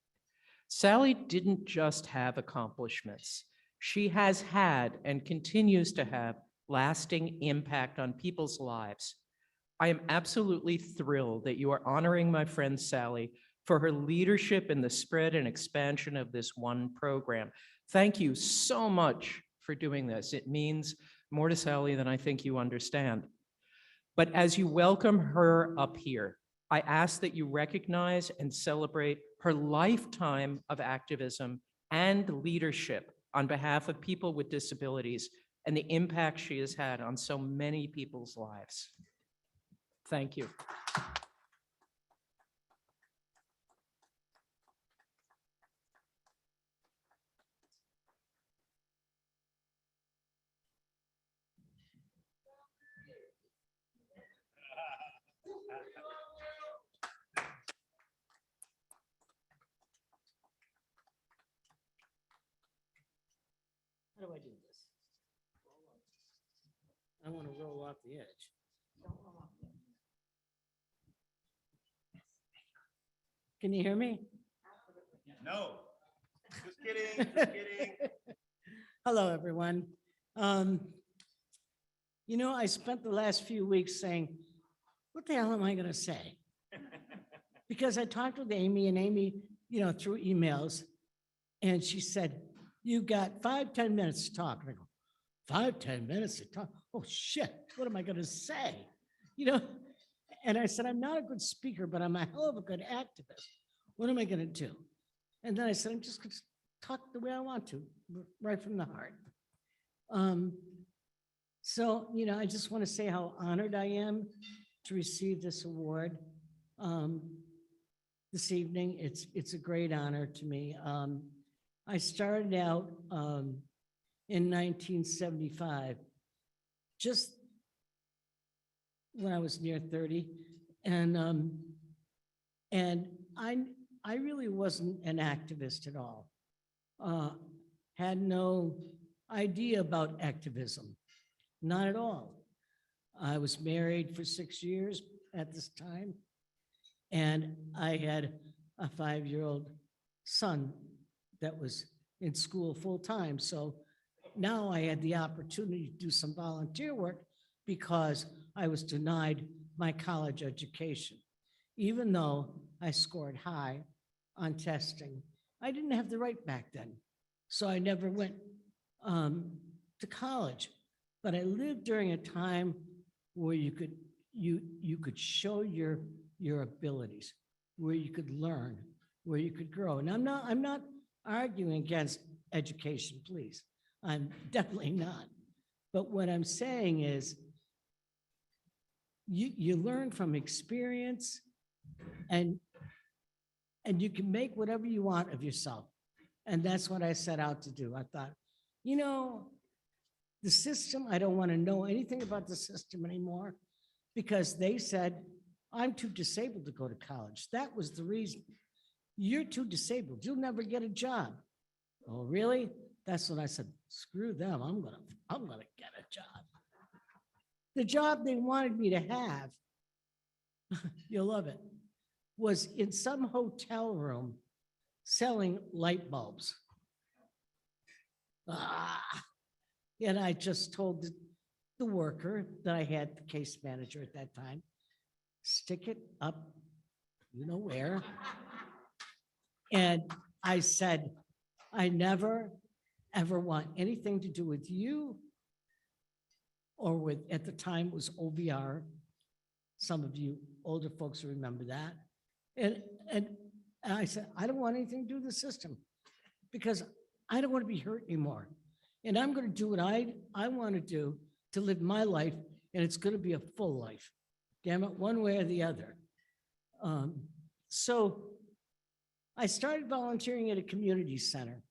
Sally didn't just have accomplishments. She has had and continues to have lasting impact on people's lives. I am absolutely thrilled that you are honoring my friend Sally for her leadership in the spread and expansion of this one program. Thank you so much for doing this. It means more to Sally than I think you understand. But as you welcome her up here, I ask that you recognize and celebrate her lifetime of activism and leadership on behalf of people with disabilities and the impact she has had on so many people's lives. Thank you. How do I do this? I want to roll off the edge. Can you hear me? No, just kidding, just kidding. Hello, everyone. You know, I spent the last few weeks saying, what the hell am I going to say? Because I talked with Amy, and Amy, you know, through emails, and she said, you got 5-10 minutes to talk. And I go, 5-10 minutes to talk? Oh, shit, what am I going to say? You know, and I said, I'm not a good speaker, but I'm a hell of a good activist. What am I going to do? And then I said, I'm just going to talk the way I want to, right from the heart. So, you know, I just want to say how honored I am to receive this award this evening. It's a great honor to me. I started out in 1975, just when I was near 30, and I really wasn't an activist at all. Had no idea about activism, not at all. I was married for 6 years at this time, and I had a 5-year-old son that was in school full time. So now I had the opportunity to do some volunteer work because I was denied my college education. Even though I scored high on testing, I didn't have the right back then. So I never went to college, but I lived during a time where you could show your abilities, where you could learn, where you could grow. And I'm not arguing against education, please. I'm definitely not. But what I'm saying is you learn from experience, and you can make whatever you want of yourself. And that's what I set out to do. I thought, you know, the system, I don't want to know anything about the system anymore, because they said, I'm too disabled to go to college. That was the reason. You're too disabled. You'll never get a job. Oh, really? That's when I said, screw them. I'm gonna get a job. The job they wanted me to have, you'll love it, was in some hotel room selling light bulbs. And I just told the worker that I had, the case manager at that time, stick it up, you know where. And I said, I never, ever want anything to do with you or with, at the time it was OVR. Some of you older folks remember that. And I said, I don't want anything to do with the system because I don't want to be hurt anymore. And I'm going to do what I want to do to live my life, and it's going to be a full life. Damn it, one way or the other. So I started volunteering at a community center.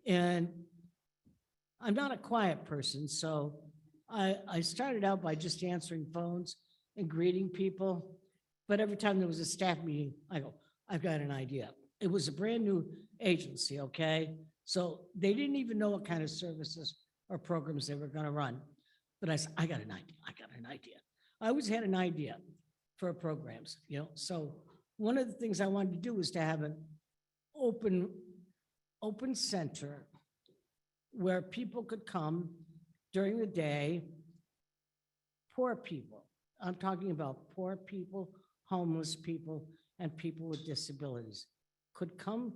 And I'm not a quiet person, so I started out by just answering phones and greeting people. But every time there was a staff meeting, I go, I've got an idea. It was a brand new agency, okay? So they didn't even know what kind of services or programs they were going to run. But I said, I got an idea. I got an idea. I always had an idea for programs, So one of the things I wanted to do was to have an open center where people could come during the day, poor people. I'm talking about poor people, homeless people, and people with disabilities could come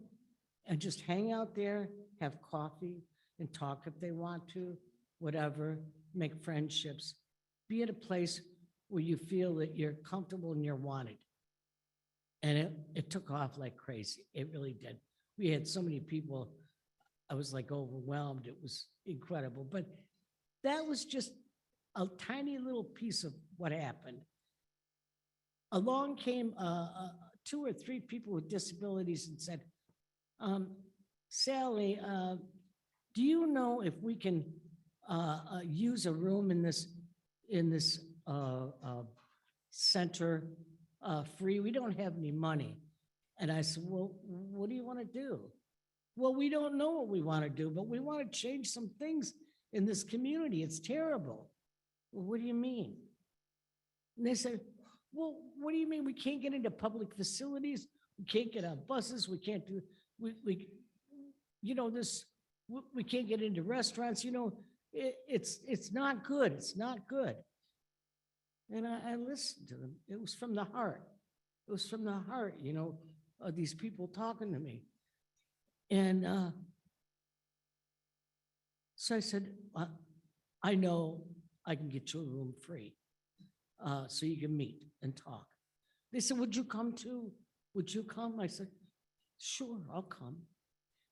and just hang out there, have coffee and talk if they want to, whatever, make friendships, be at a place where you feel that you're comfortable and you're wanted. And it took off like crazy. It really did. We had so many people, I was like overwhelmed. It was incredible. But that was just a tiny little piece of what happened. Along came 2 or 3 people with disabilities and said, Sally, do you know if we can use a room in this center free? We don't have any money. And I said, well, what do you want to do? Well, we don't know what we want to do, but we want to change some things in this community. It's terrible. Well, what do you mean? And they said, well, what do you mean? We can't get into public facilities. We can't get on buses. We can't do, we can't get into restaurants. It's not good. It's not good. And I listened to them. It was from the heart. It was from the heart, of these people talking to me. And so I said, I know I can get you a room free so you can meet and talk. They said, would you come too? Would you come? I said, sure, I'll come.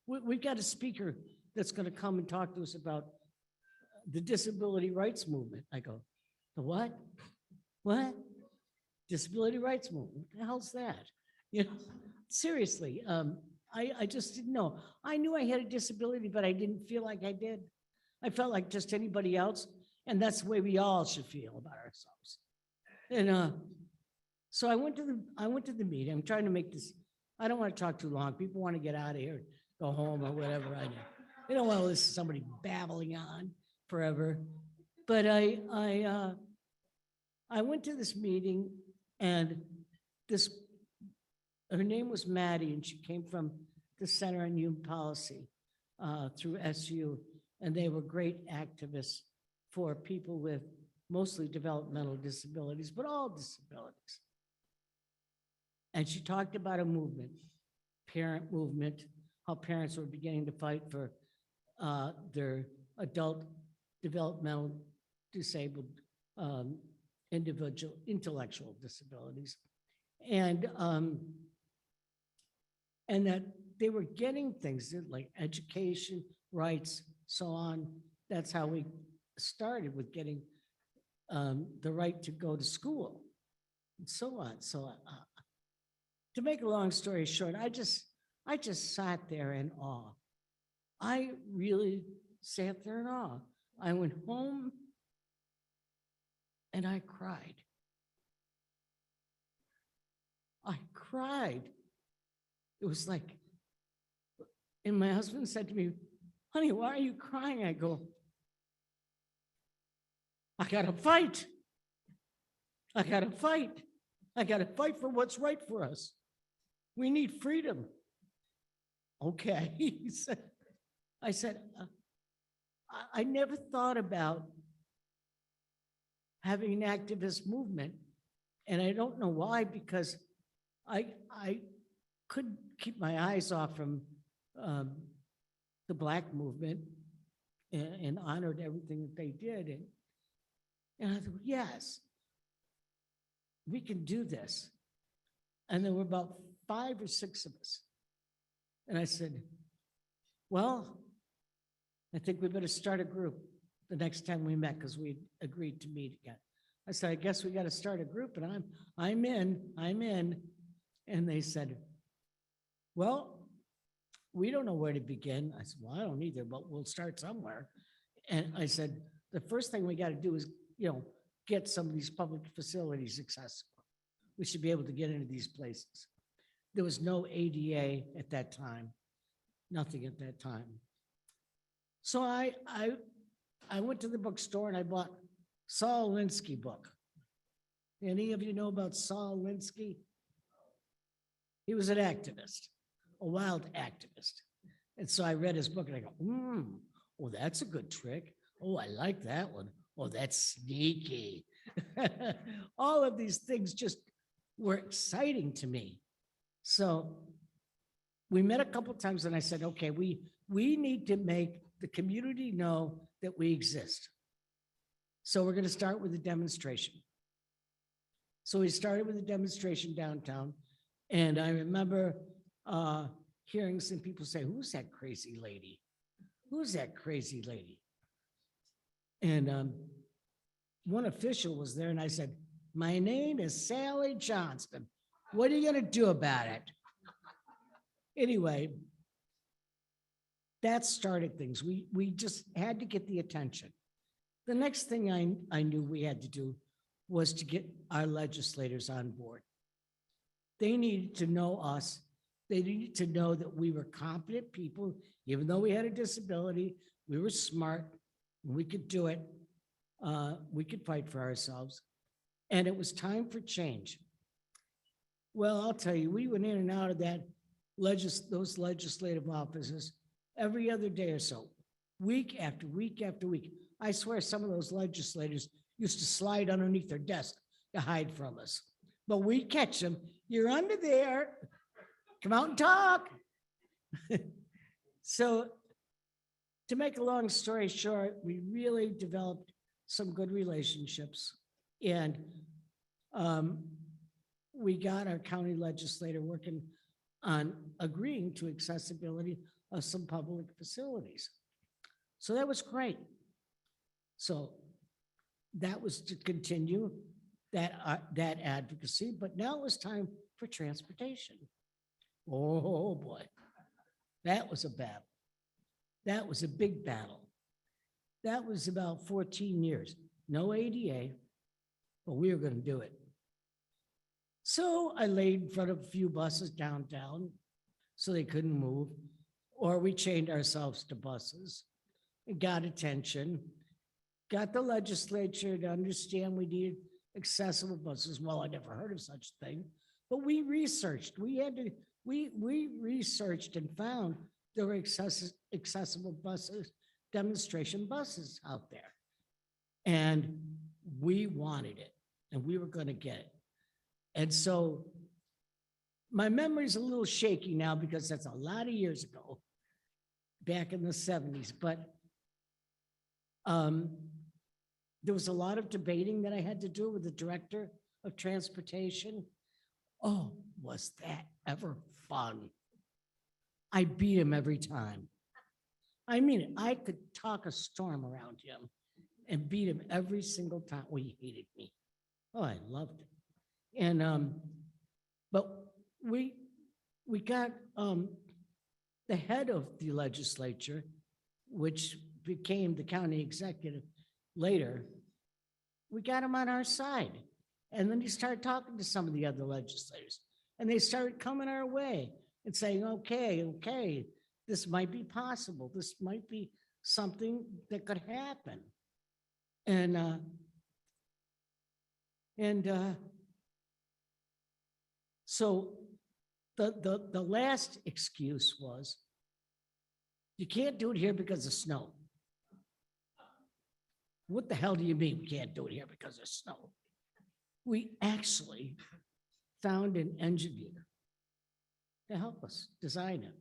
We've got a speaker that's going to come and talk to us about the disability rights movement. I go, the what? What? Disability rights movement. What the hell's that? Seriously, I just didn't know. I knew I had a disability, but I didn't feel like I did. I felt like just anybody else, and that's the way we all should feel about ourselves. And so I went to the meeting. I'm trying to make this. I don't want to talk too long. People want to get out of here, go home, or whatever. They don't want to listen to somebody babbling on forever. But I went to this meeting, and her name was Maddie, and she came from the Center on Human Policy through SU, and they were great activists for people with mostly developmental disabilities, but all disabilities. And she talked about a movement, parent movement, how parents were beginning to fight for their adult developmental disabled individual intellectual disabilities. And that they were getting things like education, rights, so on. That's how we started with getting the right to go to school and so on. So to make a long story short, I just sat there in awe. I really sat there in awe. I went home and I cried. I cried. It was like, and my husband said to me, honey, why are you crying? I go, I gotta fight. I gotta fight. I gotta fight for what's right for us. We need freedom. Okay, he said. I said, I never thought about having an activist movement, and I don't know why, because I couldn't keep my eyes off from the Black movement and honored everything that they did. And I thought, yes, we can do this. And there were about 5 or 6 of us. And I said, well, I think we better start a group the next time we met, because we agreed to meet again. I said, I guess we got to start a group, and I'm in. And they said, well, we don't know where to begin. I said, well, I don't either, but we'll start somewhere. And I said, the first thing we got to do is, get some of these public facilities accessible. We should be able to get into these places. There was no ADA at that time, nothing at that time. So I went to the bookstore and I bought Saul Alinsky book. Any of you know about Saul Alinsky? He was an activist, a wild activist. And so I read his book and I go, oh, that's a good trick. Oh, I like that one. Oh, that's sneaky. All of these things just were exciting to me. So we met a couple times and I said, okay, we need to make the community know that we exist. So we're going to start with a demonstration. So we started with a demonstration downtown. And I remember hearing some people say, who's that crazy lady? Who's that crazy lady? And one official was there and I said, my name is Sally Johnston. What are you going to do about it? Anyway, that started things. We just had to get the attention. The next thing I knew we had to do was to get our legislators on board. They needed to know us. They needed to know that we were competent people, even though we had a disability, we were smart, we could do it. We could fight for ourselves. And it was time for change. Well, I'll tell you, we went in and out of those legislative offices every other day or so, week after week after week. I swear some of those legislators used to slide underneath their desk to hide from us. But we'd catch them. You're under there. Come out and talk. So to make a long story short, we really developed some good relationships. And we got our county legislator working on agreeing to accessibility of some public facilities. So that was great. So that was to continue that advocacy, but now it was time for transportation. Oh boy, that was a battle. That was a big battle. That was about 14 years. No ADA, but we were going to do it. So I laid in front of a few buses downtown so they couldn't move, or we chained ourselves to buses. It got attention, got the legislature to understand we needed accessible buses. Well, I never heard of such a thing, but we researched. We researched and found there were accessible buses, demonstration buses out there. And we wanted it, and we were going to get it. And so my memory's a little shaky now because that's a lot of years ago, back in the 70s. But there was a lot of debating that I had to do with the director of transportation. Oh, was that ever fun? I beat him every time. I mean, I could talk a storm around him and beat him every single time. Well, he hated me. Oh, I loved it. And, but we got the head of the legislature, which became the county executive later, we got him on our side. And then he started talking to some of the other legislators, and they started coming our way and saying, okay, this might be possible. This might be something that could happen. And so the last excuse was, you can't do it here because of snow. What the hell do you mean we can't do it here because of snow? We actually found an engineer to help us design it.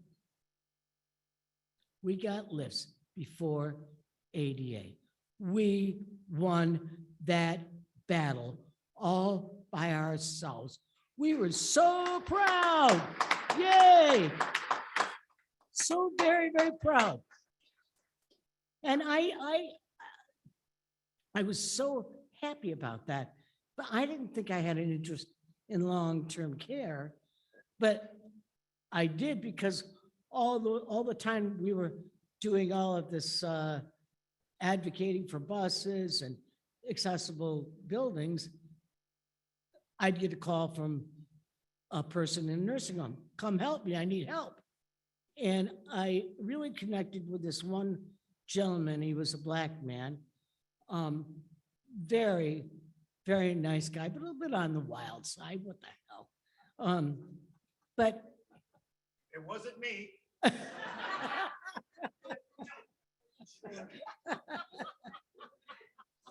We got lifts before ADA. We won that battle all by ourselves. We were so proud. Yay! So very, very proud. And I was so happy about that, but I didn't think I had an interest in long-term care, but I did because all the time we were doing all of this advocating for buses and accessible buildings, I'd get a call from a person in a nursing home, come help me, I need help. And I really connected with this one gentleman. He was a Black man very, very nice guy, but a little bit on the wild side. What the hell? But It wasn't me.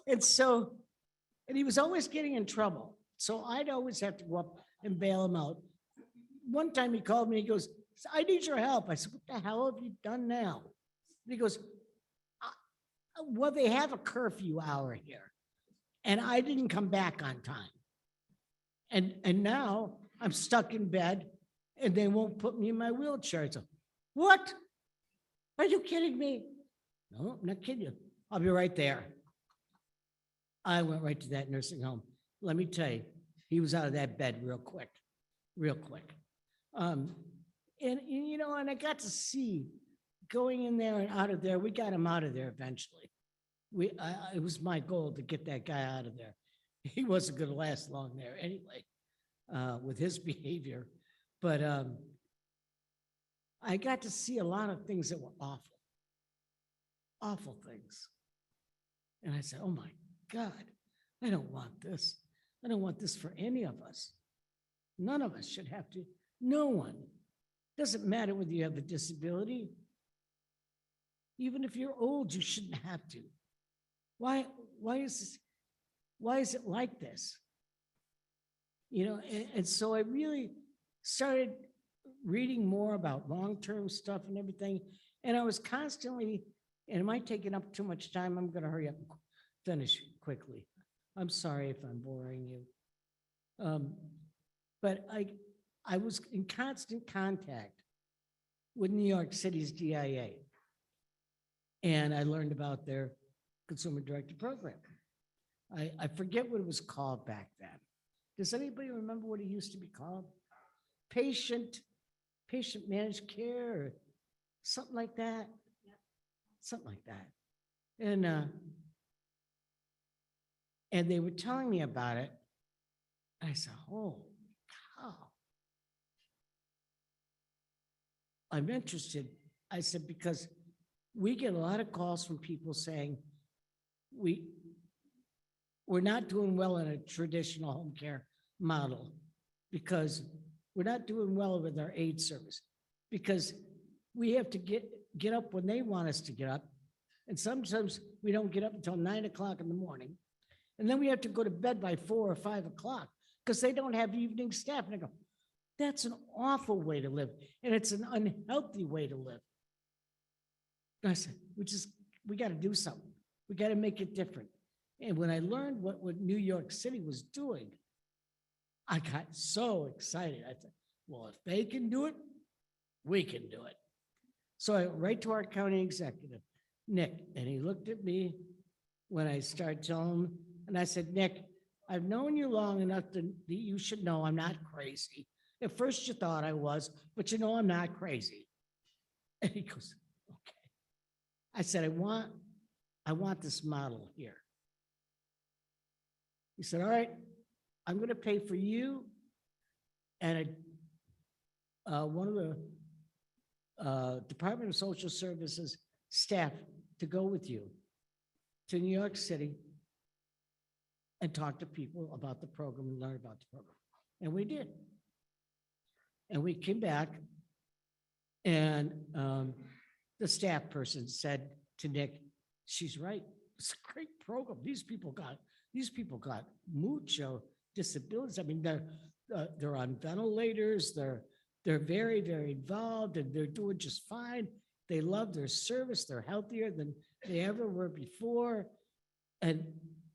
and so, and he was always getting in trouble. So I'd always have to go up and bail him out. One time he called me, he goes, I need your help. I said, what the hell have you done now? And he goes, well, they have a curfew hour here. And I didn't come back on time. And now I'm stuck in bed and they won't put me in my wheelchair. So, what? Are you kidding me? No, I'm not kidding you. I'll be right there. I went right to that nursing home. Let me tell you, he was out of that bed real quick, real quick. And you know, and I got to see going in there and out of there. We got him out of there eventually. It was my goal to get that guy out of there. He wasn't going to last long there anyway, with his behavior. But I got to see a lot of things that were awful, awful things. And I said, oh my God, I don't want this. I don't want this for any of us. None of us should have to, no one. Doesn't matter whether you have a disability. Even if you're old, you shouldn't have to. Why is it like this? You know, and so I really started reading more about long-term stuff and everything. And I was constantly, and am I taking up too much time? I'm going to hurry up and finish quickly. I'm sorry if I'm boring you. But I was in constant contact with New York City's DIA. And I learned about their consumer directed program. I forget what it was called back then. Does anybody remember what it used to be called? Patient managed care or something like that? Something like that. And they were telling me about it. I said, holy cow. I'm interested. I said, because we get a lot of calls from people saying, we're not doing well in a traditional home care model because we're not doing well with our aid service because we have to get up when they want us to get up. And sometimes we don't get up until 9 o'clock in the morning. And then we have to go to bed by 4 or 5 o'clock because they don't have evening staff. And I go, that's an awful way to live. And it's an unhealthy way to live. And I said, we got to do something. We got to make it different. And when I learned what New York City was doing, I got so excited. I said, well, if they can do it, we can do it. So I went right to our county executive, Nick, and he looked at me when I started telling him, and I said, Nick, I've known you long enough that you should know I'm not crazy. At first you thought I was, but you know I'm not crazy. And he goes, okay. I said, I want this model here. He said, all right, I'm going to pay for you and one of the Department of Social Services staff to go with you to New York City and talk to people about the program and learn about the program. And we did. And we came back and the staff person said to Nick, she's right. It's a great program. These people got mucho disabilities. I mean, they're on ventilators. They're very, very involved and they're doing just fine. They love their service. They're healthier than they ever were before. And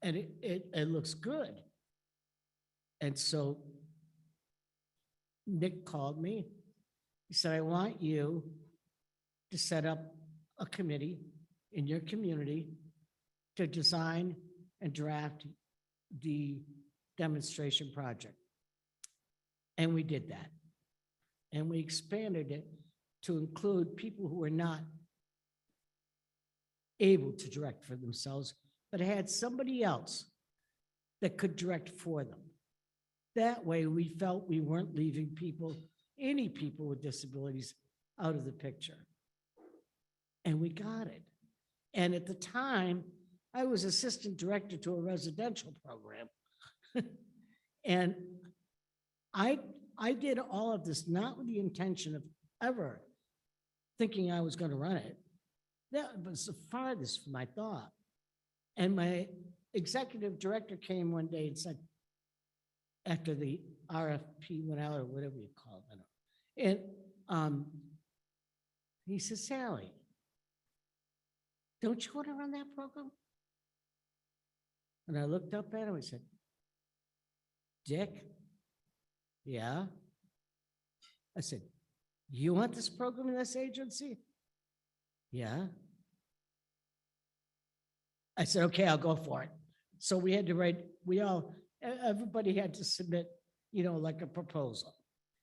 it looks good. And so Nick called me. He said, I want you to set up a committee in your community to design and draft the demonstration project. And we did that. And we expanded it to include people who were not able to direct for themselves, but had somebody else that could direct for them. That way we felt we weren't leaving any people with disabilities out of the picture. And we got it. And at the time, I was assistant director to a residential program. And I did all of this not with the intention of ever thinking I was going to run it. That was the farthest from my thought. And my executive director came one day and said, after the RFP went out or whatever you call it, and he said, Sally, don't you want to run that program? And I looked up at him and said, Dick, yeah. I said, you want this program in this agency? Yeah. I said, okay, I'll go for it. So we had to write, everybody had to submit, like a proposal.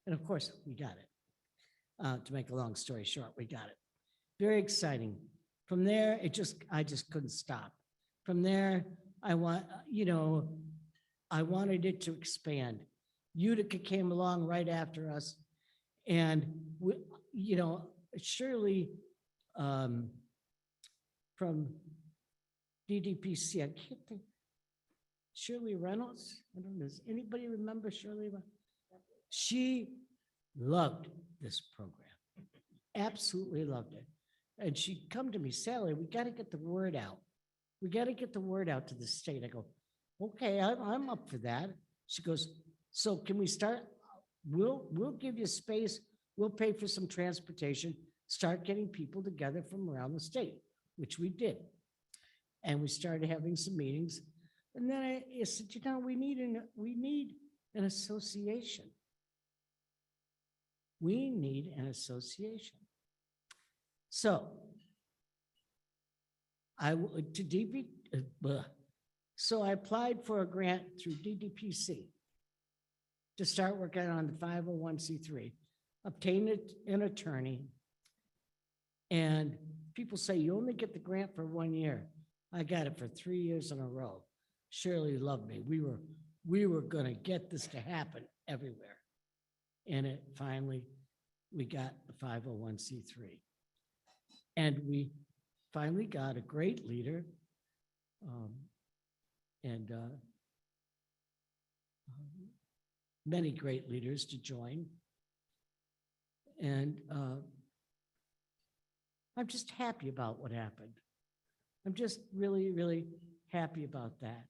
And of course, we got it. To make a long story short, we got it. Very exciting. From there, I just couldn't stop. From there, I wanted it to expand. Utica came along right after us. And, Shirley from DDPC, I can't think, Shirley Reynolds, I don't know, does anybody remember Shirley? She loved this program, absolutely loved it. And she'd come to me, Sally, we got to get the word out. We got to get the word out to the state. I go, okay, I'm up for that. She goes, so can we start? We'll give you space. We'll pay for some transportation, start getting people together from around the state, which we did. And we started having some meetings. And then I said, we need an association. We need an association. So I applied for a grant through DDPC to start working on the 501c3, obtained an attorney. And people say you only get the grant for 1 year. I got it for 3 years in a row. Shirley loved me. We were going to get this to happen everywhere. And it finally, we got the 501c3. And we finally got a great leader and many great leaders to join. And I'm just happy about what happened. I'm just really, really happy about that.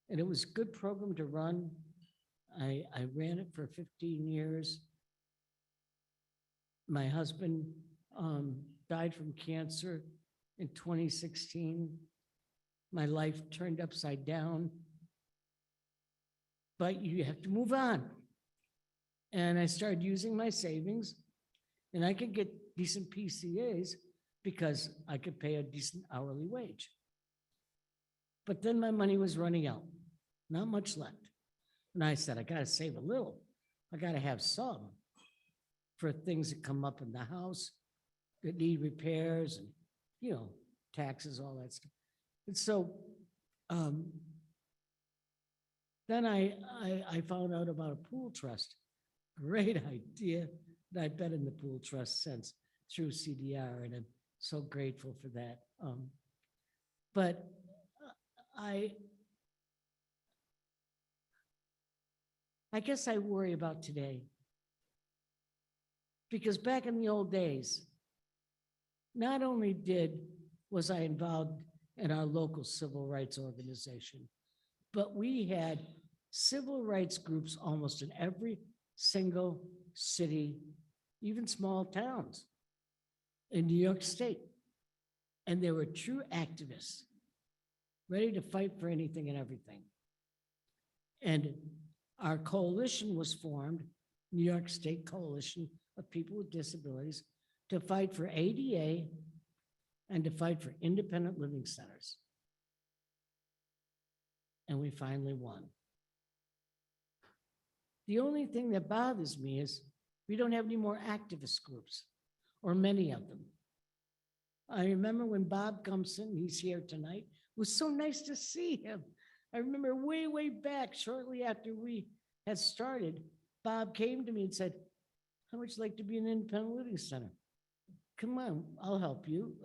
And it was a good program to run. I ran it for 15 years. My husband died from cancer in 2016. My life turned upside down. But you have to move on. And I started using my savings, and I could get decent PCAs because I could pay a decent hourly wage. But then my money was running out, not much left. And I said, I got to save a little. I got to have some for things that come up in the house that need repairs and, taxes, all that stuff. And so then I found out about a pool trust. Great idea. And I've been in the pool trust since through CDR, and I'm so grateful for that. But I guess I worry about today. Because back in the old days, not only was I involved in our local civil rights organization, but we had civil rights groups almost in every single city, even small towns in New York State. And they were true activists, ready to fight for anything and everything. And our coalition was formed, New York State Coalition of People with Disabilities, to fight for ADA and to fight for independent living centers. And we finally won. The only thing that bothers me is we don't have any more activist groups, or many of them. I remember when Bob Gumpson, he's here tonight, it was so nice to see him. I remember way, way back, shortly after we had started, Bob came to me and said, how would you like to be in an independent living center? Come on, I'll help you.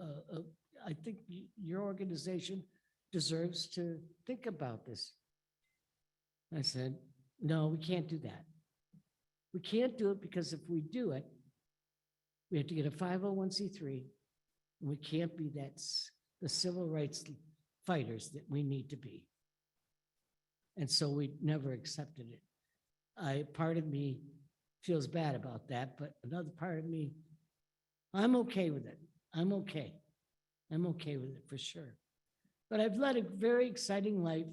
I think your organization deserves to think about this. I said, no, we can't do that. We can't do it because if we do it, we have to get a 501c3. And we can't be the civil rights fighters that we need to be. And so we never accepted it. Part of me feels bad about that, but another part of me, I'm okay with it. I'm okay. I'm okay with it for sure. But I've led a very exciting life.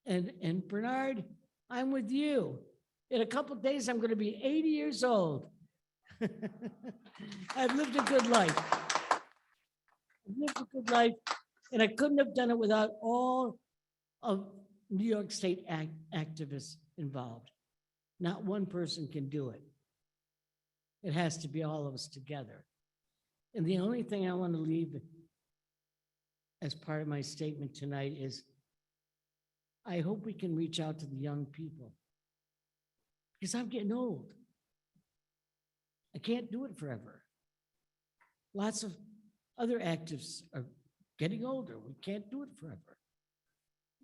And Bernard, I'm with you. In a couple of days, I'm going to be 80 years old. I've lived a good life. I've lived a good life, and I couldn't have done it without all of New York State activists involved. Not one person can do it. It has to be all of us together. And the only thing I want to leave as part of my statement tonight is I hope we can reach out to the young people because I'm getting old. I can't do it forever. Lots of other activists are getting older. We can't do it forever.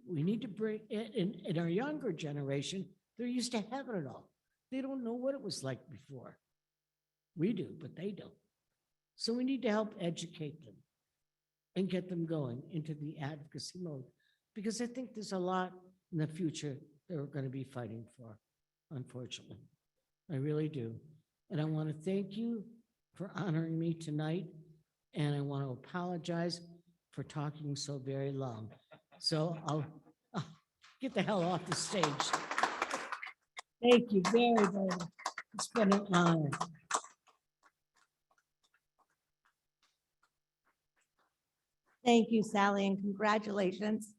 We need to bring, in our younger generation, they're used to having it all. They don't know what it was like before. We do, but they don't. So we need to help educate them and get them going into the advocacy mode, because I think there's a lot in the future that we're going to be fighting for, unfortunately. I really do. And I want to thank you for honoring me tonight. And I want to apologize for talking so very long. So I'll get the hell off the stage. Thank you very, very much. It's been an honor. Thank you, Sally, and congratulations.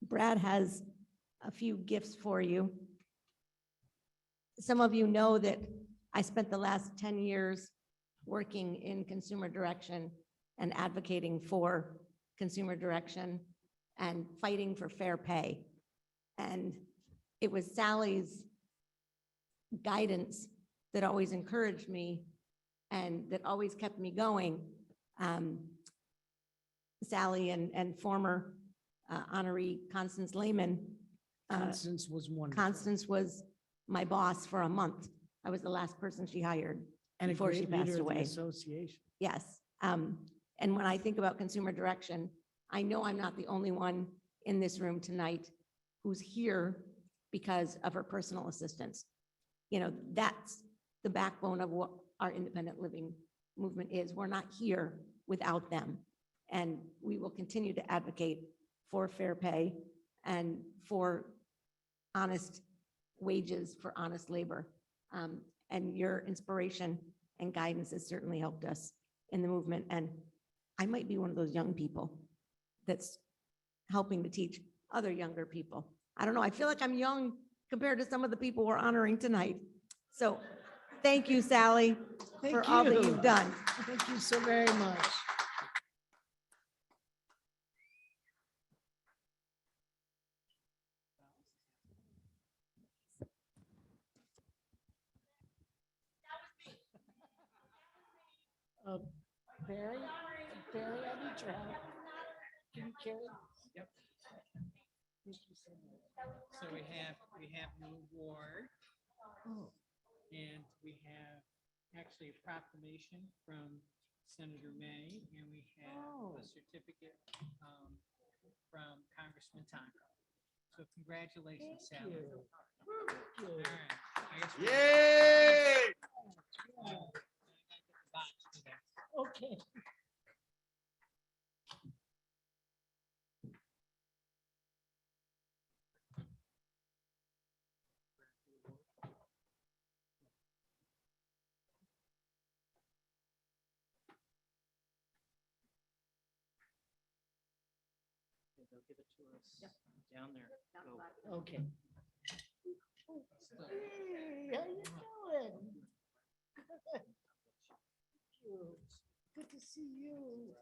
Brad has a few gifts for you. Some of you know that I spent the last 10 years working in consumer direction and advocating for consumer direction and fighting for fair pay. And it was Sally's guidance that always encouraged me and that always kept me going. Sally and former honoree Constance Lehman. Constance was wonderful. Constance was my boss for a month. I was the last person she hired And a before she great leader passed of the away. association. Yes. And when I think about consumer direction, I know I'm not the only one in this room tonight who's here because of her personal assistance. You know, that's the backbone of what our independent living movement is. We're not here without them. And we will continue to advocate for fair pay and for honest wages for honest labor. And your inspiration and guidance has certainly helped us in the movement. And I might be one of those young people that's helping to teach other younger people. I don't know, I feel like I'm young compared to some of the people we're honoring tonight. So thank you, Sally, for all that you've done. Thank you so very much. Barry, I need your help. Can you carry? Yep. Thank you so much. So we have an award. And we have actually a proclamation from Senator May, and we have a certificate from Congressman Tonko. So congratulations, Sally. All right. I guess we're- Yay! Okay. They'll give it to us down there. Go. Okay. Hey, how you doing? Thank you. Good to see you.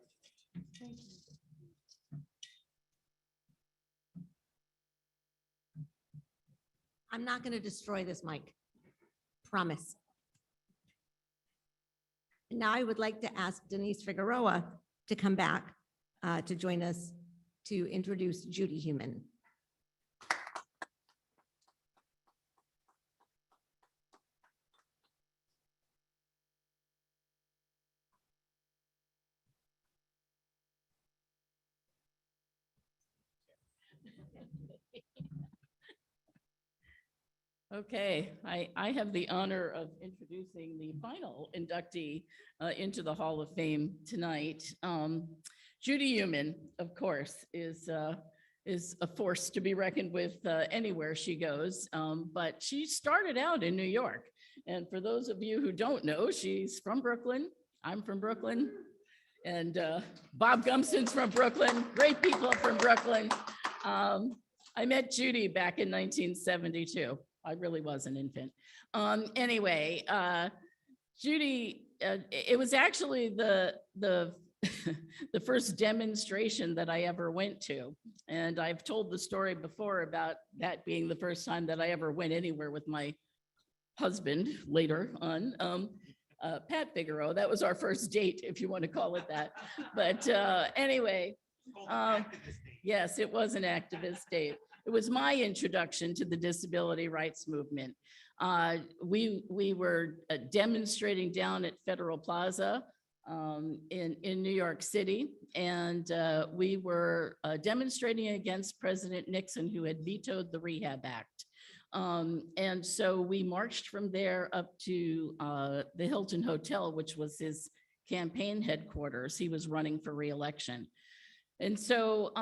Thank you. I'm not going to destroy this mic. Promise. Now I would like to ask Denise Figueroa to come back to join us to introduce Judy Heumann. Okay, I have the honor of introducing the final inductee into the Hall of Fame tonight. Judy Heumann, of course, is a force to be reckoned with anywhere she goes, but she started out in New York. And for those of you who don't know, she's from Brooklyn. I'm from Brooklyn. And Bob Gumson's from Brooklyn. Great people from Brooklyn. I met Judy back in 1972. I really was an infant. Anyway, Judy, it was actually the the first demonstration that I ever went to. And I've told the story before about that being the first time that I ever went anywhere with my husband later on. Pat Figueroa, that was our first date, if you want to call it that. But anyway, yes, it was an activist date. It was my introduction to the disability rights movement. We were demonstrating down at Federal Plaza in New York City, and we were demonstrating against President Nixon, who had vetoed the Rehab Act. And so we marched from there up to the Hilton Hotel, which was his campaign headquarters. He was running for re-election. And so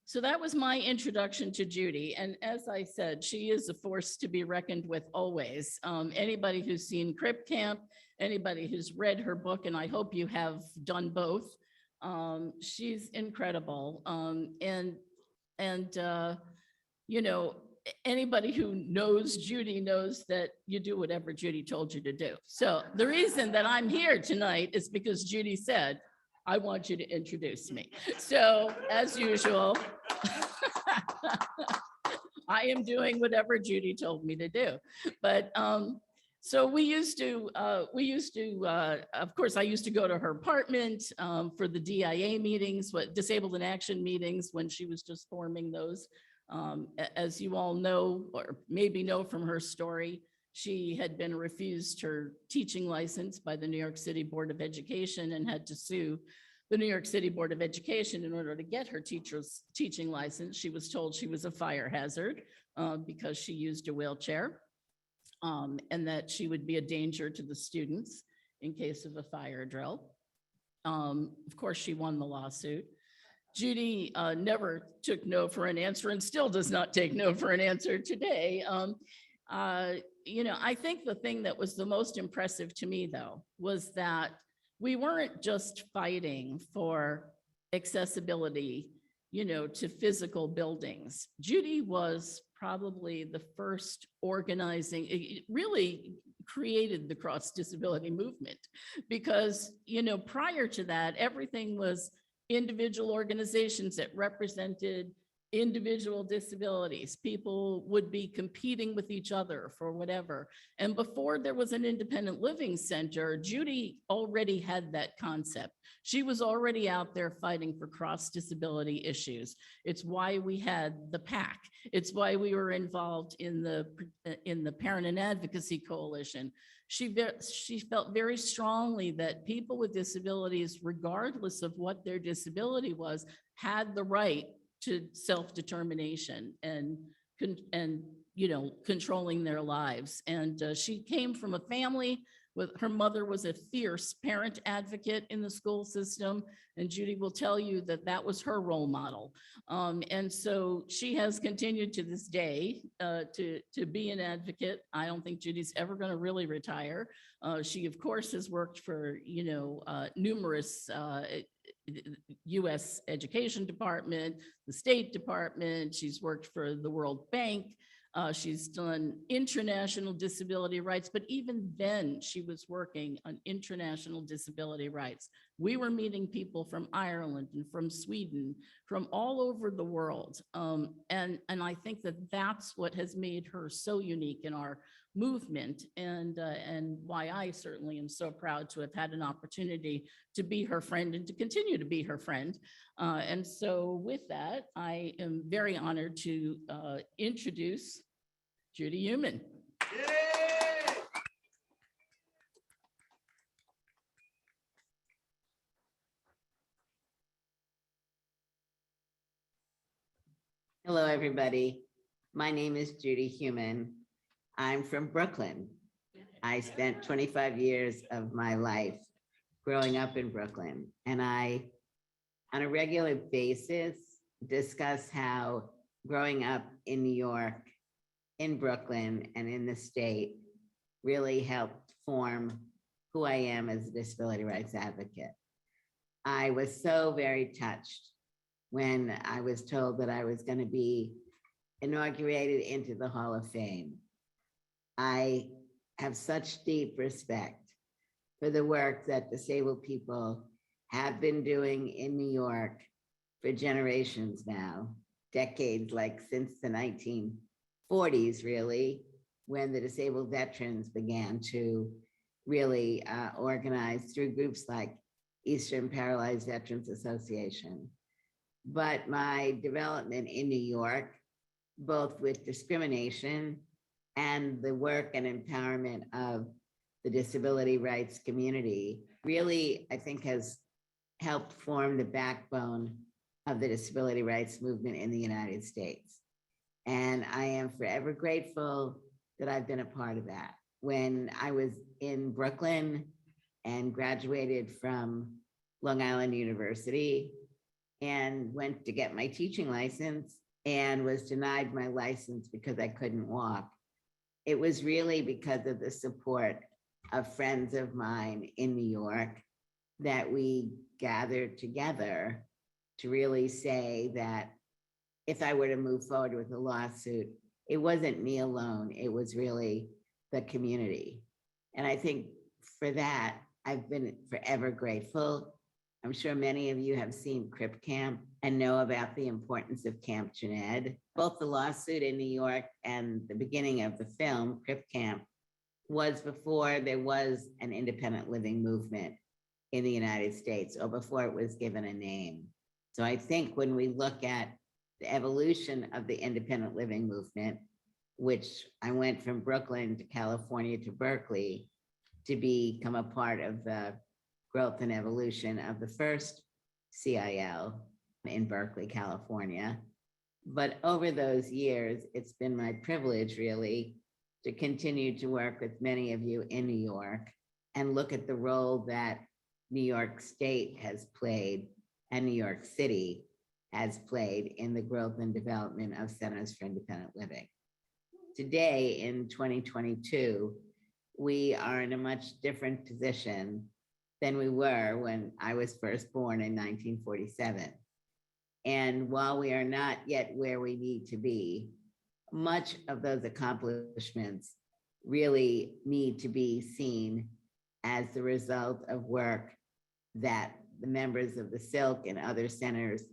so that was my introduction to Judy. And as I said, she is a force to be reckoned with always. Anybody who's seen Crip Camp, anybody who's read her book, and I hope you have done both, she's incredible. You know, anybody who knows Judy knows that you do whatever Judy told you to do. So the reason that I'm here tonight is because Judy said, I want you to introduce me. So as usual, I am doing whatever Judy told me to do. But so we used to, of course, I used to go to her apartment for the DIA meetings, Disabled in Action meetings, when she was just forming those. As you all know, or maybe know from her story, she had been refused her teaching license by the New York City Board of Education and had to sue the New York City Board of Education in order to get her teaching license. She was told she was a fire hazard because she used a wheelchair, and that she would be a danger to the students in case of a fire drill. Of course, she won the lawsuit. Judy never took no for an answer and still does not take no for an answer today. You know, I think the thing that was the most impressive to me, though, was that we weren't just fighting for accessibility, you know, to physical buildings. Judy was probably the first organizing, it really created the cross disability movement, because, you know, prior to that, everything was individual organizations that represented individual disabilities. People would be competing with each other for whatever. And before there was an independent living center, Judy already had that concept. She was already out there fighting for cross disability issues. It's why we had the PAC. It's why we were involved in the Parent and Advocacy Coalition. She felt very strongly that people with disabilities, regardless of what their disability was, had the right to self-determination and you know, controlling their lives. And she came from a family with, her mother was a fierce parent advocate in the school system, and Judy will tell you that that was her role model. And so she has continued to this day to be an advocate. I don't think Judy's ever going to really retire. She, of course, has worked for, you know, numerous U.S. Education Department, the State Department. She's worked for the World Bank. She's done international disability rights, but even then she was working on international disability rights. We were meeting people from Ireland and from Sweden, from all over the world. And I think that that's what has made her so unique in our movement, and why I certainly am so proud to have had an opportunity to be her friend and to continue to be her friend. And so with that, I am very honored to introduce Judy Heumann. Hello, everybody. My name is Judy Heumann. I'm from Brooklyn. I spent 25 years of my life growing up in Brooklyn, and I, on a regular basis, discuss how growing up in New York, in Brooklyn, and in the state really helped form who I am as a disability rights advocate. I was so very touched when I was told that I was going to be inaugurated into the Hall of Fame. I have such deep respect for the work that disabled people have been doing in New York for generations now, decades, like since the 1940s, really, when the disabled veterans began to really organize through groups like Eastern Paralyzed Veterans Association. But my development in New York, both with discrimination and the work and empowerment of the disability rights community, really, I think, has helped form the backbone of the disability rights movement in the United States. And I am forever grateful that I've been a part of that. When I was in Brooklyn and graduated from Long Island University and went to get my teaching license and was denied my license because I couldn't walk, it was really because of the support of friends of mine in New York that we gathered together to really say that if I were to move forward with a lawsuit, it wasn't me alone, it was really the community. And I think for that, I've been forever grateful. I'm sure many of you have seen Crip Camp and know about the importance of Camp Jened. Both the lawsuit in New York and the beginning of the film, Crip Camp, was before there was an independent living movement in the United States, or before it was given a name. So I think when we look at the evolution of the independent living movement, which I went from Brooklyn to California to Berkeley to become a part of the growth and evolution of the first CIL in Berkeley, California. But over those years, it's been my privilege really to continue to work with many of you in New York and look at the role that New York State has played and New York City has played in the growth and development of Centers for Independent Living. Today, in 2022, we are in a much different position than we were when I was first born in 1947. And while we are not yet where we need to be, much of those accomplishments really need to be seen as the result of work that the members of the NYSILC and other centers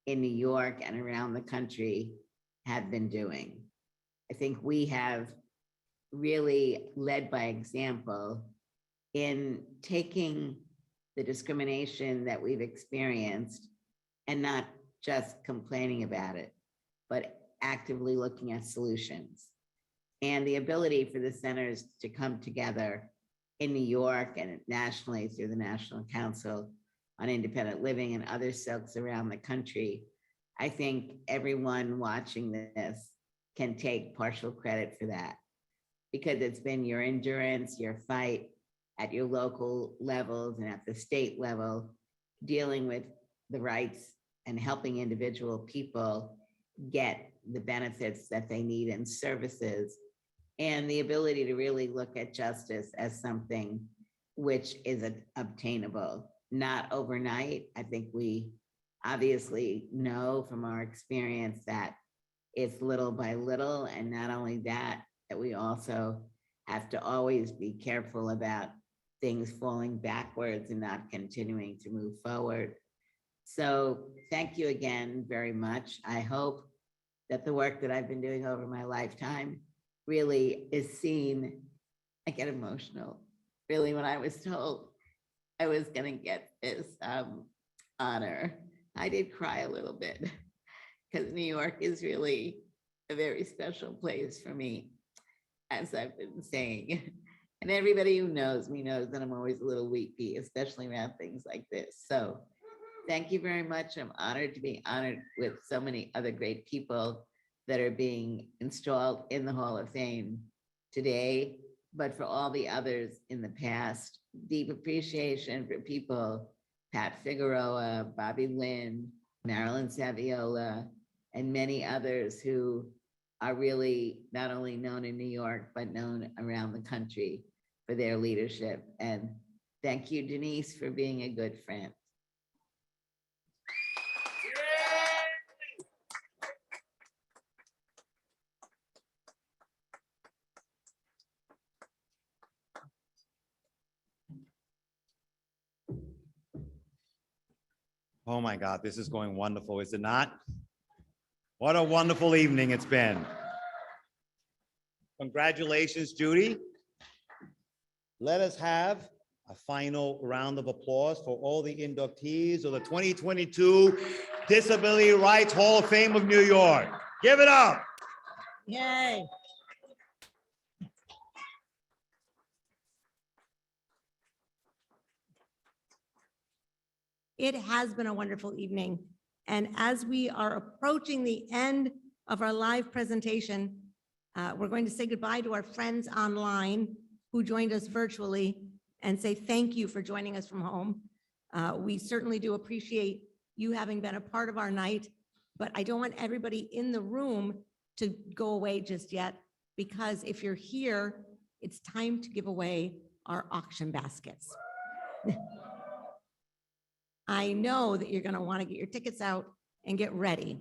in New York and around the country have been doing. I think we have really led by example in taking the discrimination that we've experienced and not just complaining about it, but actively looking at solutions. And the ability for the centers to come together in New York and nationally through the National Council on Independent Living and other CILCs around the country, I think everyone watching this can take partial credit for that, because it's been your endurance, your fight at your local levels and at the state level, dealing with the rights and helping individual people get the benefits that they need and services, and the ability to really look at justice as something which is obtainable, not overnight. I think we obviously know from our experience that it's little by little, and not only that, that we also have to always be careful about things falling backwards and not continuing to move forward. So thank you again very much. I hope that the work that I've been doing over my lifetime really is seen. I get emotional, really, when I was told I was gonna get this honor. I did cry a little bit because New York is really a very special place for me, as I've been saying. And everybody who knows me knows that I'm always a little weepy, especially around things like this. So thank you very much. I'm honored to be honored with so many other great people that are being installed in the Hall of Fame today, but for all the others in the past. Deep appreciation for people, Pat Figueroa, Bobby Lynn, Marilyn Saviola, and many others who are really not only known in New York, but known around the country for their leadership. And thank you, Denise, for being a good friend. Oh my God, this is going wonderful, is it not? What a wonderful evening it's been. Congratulations, Judy. Let us have a final round of applause for all the inductees of the 2022 Disability Rights Hall of Fame of New York. Give it up. Yay. It has been a wonderful evening. And as we are approaching the end of our live presentation, we're going to say goodbye to our friends online who joined us virtually and say thank you for joining us from home. We certainly do appreciate you having been a part of our night, but I don't want everybody in the room to go away just yet, because if you're here, it's time to give away our auction baskets. I know that you're going to want to get your tickets out and get ready.